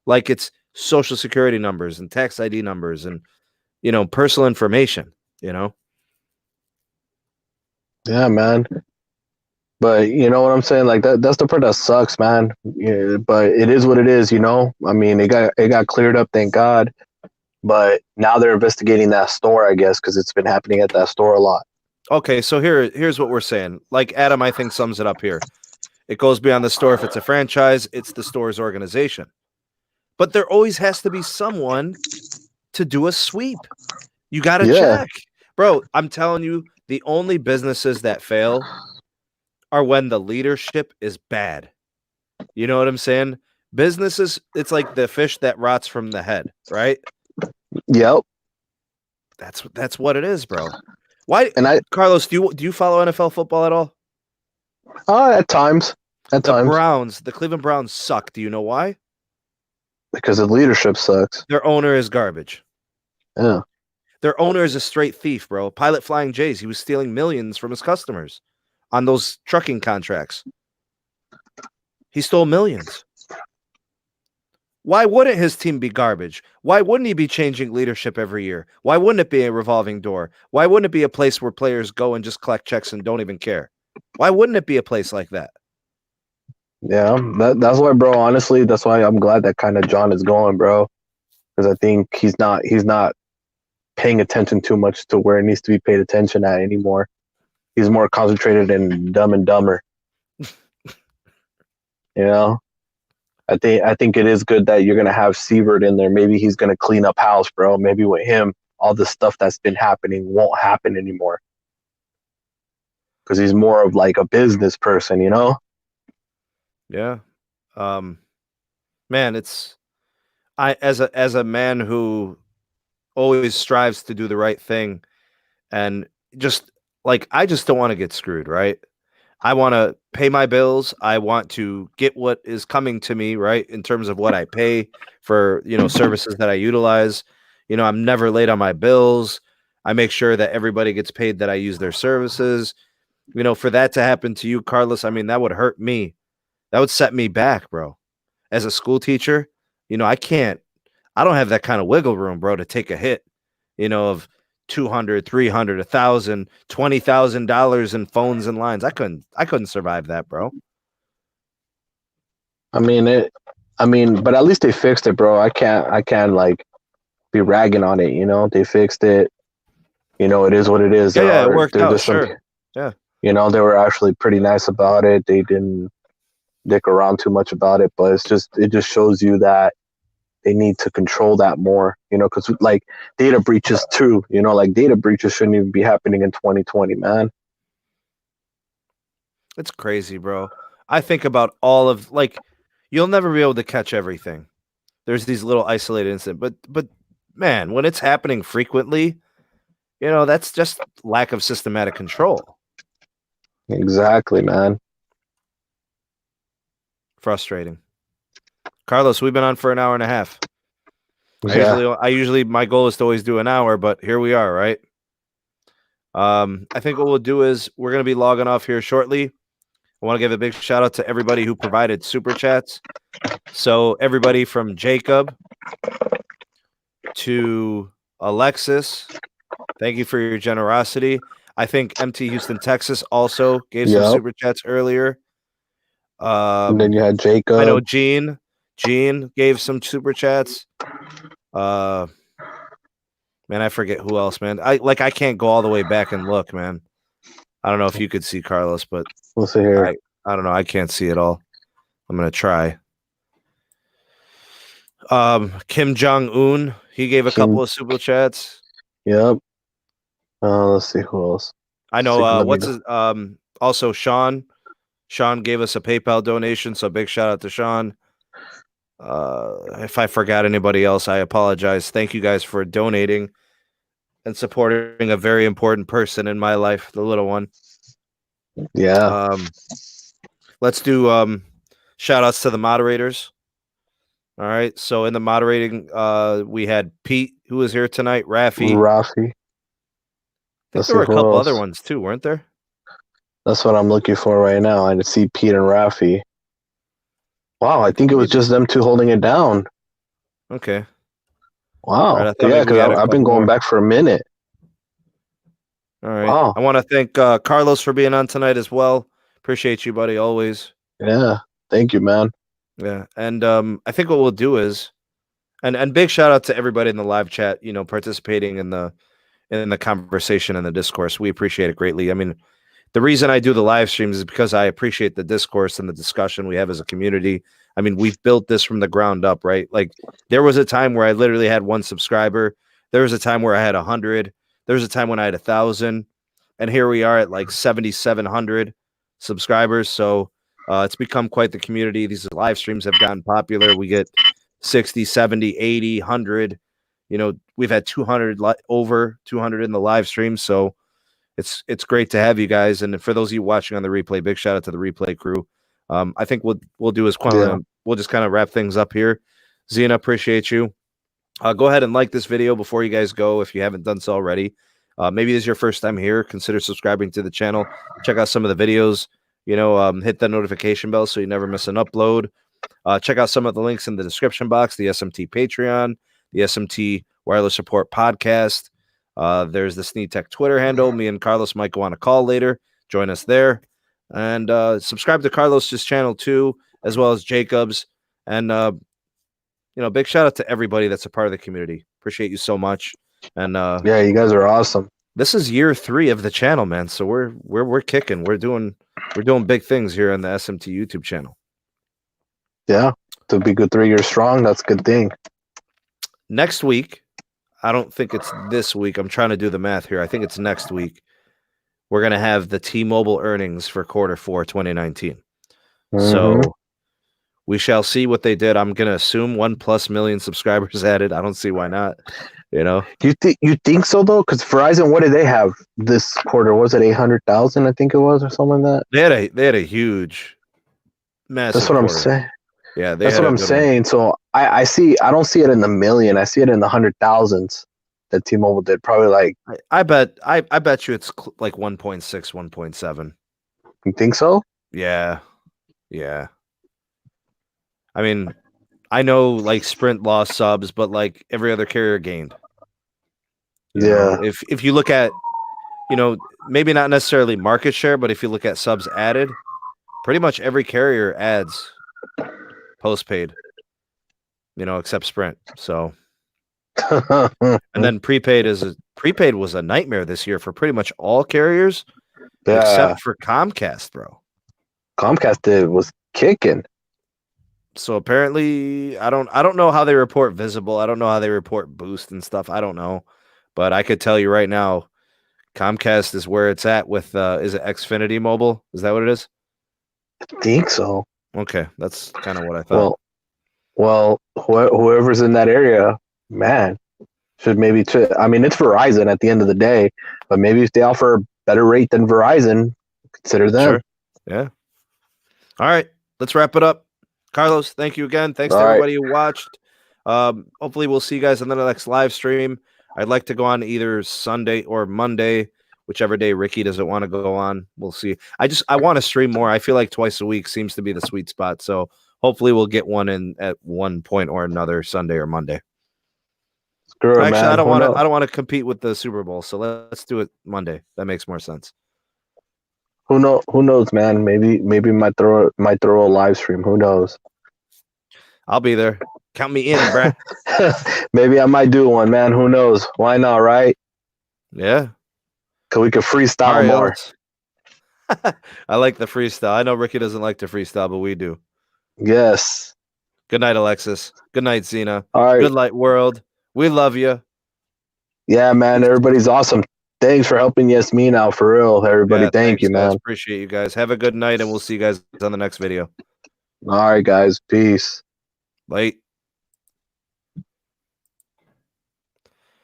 Like it's social security numbers and tax ID numbers and, personal information, Yeah, man. But you know what I'm saying? Like that's the part that sucks, man. Yeah, but it is what it is, I mean, it got cleared up, thank God. But now they're investigating that store, I guess, because it's been happening at that store a lot. Okay, so here's what we're saying. Like Adam, I think, sums it up here. It goes beyond the store. If it's a franchise, it's the store's organization. But there always has to be someone to do a sweep. You got to check. Bro, I'm telling you, the only businesses that fail are when the leadership is bad. You know what I'm saying? Businesses, it's like the fish that rots from the head, right? Yep. That's what it is, bro. Why? Carlos, do you follow NFL football at all? At times. The Cleveland Browns suck. Do you know why? Because the leadership sucks. Their owner is garbage. Yeah. Their owner is a straight thief, bro. Pilot Flying J's. He was stealing millions from his customers on those trucking contracts. He stole millions. Why wouldn't his team be garbage? Why wouldn't he be changing leadership every year? Why wouldn't it be a revolving door? Why wouldn't it be a place where players go and just collect checks and don't even care? Why wouldn't it be a place like that? Yeah, that's why, bro. Honestly, that's why I'm glad that kind of John is going, bro. Because I think he's not paying attention too much to where it needs to be paid attention at anymore. He's more concentrated in Dumb and Dumber. I think it is good that you're gonna have Sievert in there. Maybe he's gonna clean up house, bro. Maybe with him, all the stuff that's been happening won't happen anymore. Because he's more of like a business person, you know? Yeah. Man, as a man who always strives to do the right thing, and just like I just don't want to get screwed, right? I want to pay my bills. I want to get what is coming to me, right? In terms of what I pay for, services that I utilize. I'm never late on my bills. I make sure that everybody gets paid that I use their services. For that to happen to you, Carlos, I mean, that would hurt me. That would set me back, bro. As a school teacher, I don't have that kind of wiggle room, bro, to take a hit, of 200, 300, 1,000, $20,000 in phones and lines. I couldn't survive that, bro. I mean, but at least they fixed it, bro. I can't like be ragging on it, They fixed it. It is what it is. Yeah, it worked out, sure. Yeah. They were actually pretty nice about it. They didn't dick around too much about it, but it just shows you that they need to control that more, because like data breaches too, like data breaches shouldn't even be happening in 2020, man. It's crazy, bro. I think about all of you'll never be able to catch everything. There's these little isolated incidents, but man, when it's happening frequently, that's just lack of systematic control. Exactly, man. Frustrating. Carlos, we've been on for an hour and a half. Yeah. I usually my goal is to always do an hour, but here we are, right? I think what we'll do is we're going to be logging off here shortly. I want to give a big shout out to everybody who provided super chats. So everybody from Jacob to Alexis, thank you for your generosity. I think MT Houston, Texas also gave some super chats earlier. And then you had Jacob. I know Gene gave some super chats. Man, I forget who else, man. I can't go all the way back and look, man. I don't know if you could see Carlos, but we'll see here. I don't know. I can't see it all. I'm gonna try. Kim Jong-un, he gave a couple of super chats. Yep. Let's see who else. I know. What's his? Also, Sean. Sean gave us a PayPal donation, so big shout out to Sean. If I forgot anybody else, I apologize. Thank you guys for donating and supporting a very important person in my life, the little one. Yeah. Let's do shout outs to the moderators. All right. So in the moderating, we had Pete, who was here tonight, Rafi. I think there were a couple other ones too, weren't there? That's what I'm looking for right now. I see Pete and Rafi. Wow, I think it was just them two holding it down. Okay. Wow. Right, yeah, because I've been going back for a minute. All right. Wow. I want to thank Carlos for being on tonight as well. Appreciate you, buddy, always. Yeah. Thank you, man. Yeah. And I think what we'll do is, and big shout out to everybody in the live chat, participating in the conversation and the discourse. We appreciate it greatly. I mean, the reason I do the live streams is because I appreciate the discourse and the discussion we have as a community. I mean, we've built this from the ground up, right? Like there was a time where I literally had 1 subscriber. There was a time where I had 100. There was a time when I had 1,000. And here we are at like 7,700 subscribers. So it's become quite the community. These live streams have gotten popular. We get 60, 70, 80, 100. We've had 200, over 200 in the live stream. So it's great to have you guys. And for those of you watching on the replay, big shout out to the replay crew. I think we'll do is we'll just kind of wrap things up here. Zena, appreciate you. Go ahead and like this video before you guys go if you haven't done so already. Maybe this is your first time here. Consider subscribing to the channel. Check out some of the videos. Hit the notification bell so you never miss an upload. Check out some of the links in the description box. The SMT Patreon, the SMT Wireless Report Podcast. There's the Sneed Tech Twitter handle. Me and Carlos might go on a call later. Join us there. And subscribe to Carlos's channel too, as well as Jacob's. And big shout out to everybody that's a part of the community. Appreciate you so much. And yeah, you guys are awesome. This is year 3 of the channel, man. So we're kicking. We're doing big things here on the SMT YouTube channel. Yeah. to be good 3 years strong. That's a good thing. Next week, I don't think it's this week. I'm trying to do the math here. I think it's next week. We're going to have the T-Mobile earnings for quarter 4, 2019. So we shall see what they did. I'm going to assume 1+ million subscribers added. I don't see why not. You think so though? Because Verizon, what did they have this quarter? Was it 800,000? I think it was, or something like that. They had a huge, massive. That's what quarter. I'm saying. Yeah, that's what I'm saying. One. So I don't see it in the million. I see it in the 100,000s that T-Mobile did. Probably like I bet you it's like 1.6, 1.7. You think so? Yeah. I mean, I know like Sprint lost subs, but like every other carrier gained. You know, if you look at, maybe not necessarily market share, but if you look at subs added, pretty much every carrier adds postpaid, except Sprint. So, and then prepaid was a nightmare this year for pretty much all carriers, except for Comcast, bro. Comcast was kicking. So apparently, I don't know how they report Visible. I don't know how they report Boost and stuff. I don't know, but I could tell you right now, Comcast is where it's at with. Is it Xfinity Mobile? Is that what it is? I think so. Okay, that's kind of what I thought. Well, whoever's in that area, man, should maybe. I mean, it's Verizon at the end of the day, but maybe if they offer a better rate than Verizon, consider them. Sure. Yeah. All right, let's wrap it up. Carlos, thank you again. Thanks to everybody who watched. Hopefully, we'll see you guys on the next live stream. I'd like to go on either Sunday or Monday, whichever day Ricky doesn't want to go on. We'll see. I want to stream more. I feel like twice a week seems to be the sweet spot. So hopefully we'll get one in at one point or another, Sunday or Monday. Actually, man. I don't want to compete with the Super Bowl. So let's do it Monday. That makes more sense. Who knows, man? Maybe might throw a live stream. Who knows? I'll be there. Count me in, bruh. Maybe I might do one, man. Who knows? Why not, right? Yeah. Cause we could freestyle more. I like the freestyle. I know Ricky doesn't like to freestyle, but we do. Yes. Good night, Alexis. Good night, Zena. All right. Good night, world. We love you. Yeah, man. Everybody's awesome. Thanks for helping Yasmin out, for real. Everybody, thank you, man. Guys. Appreciate you guys. Have a good night, and we'll see you guys on the next video. All right, guys. Peace. Bye.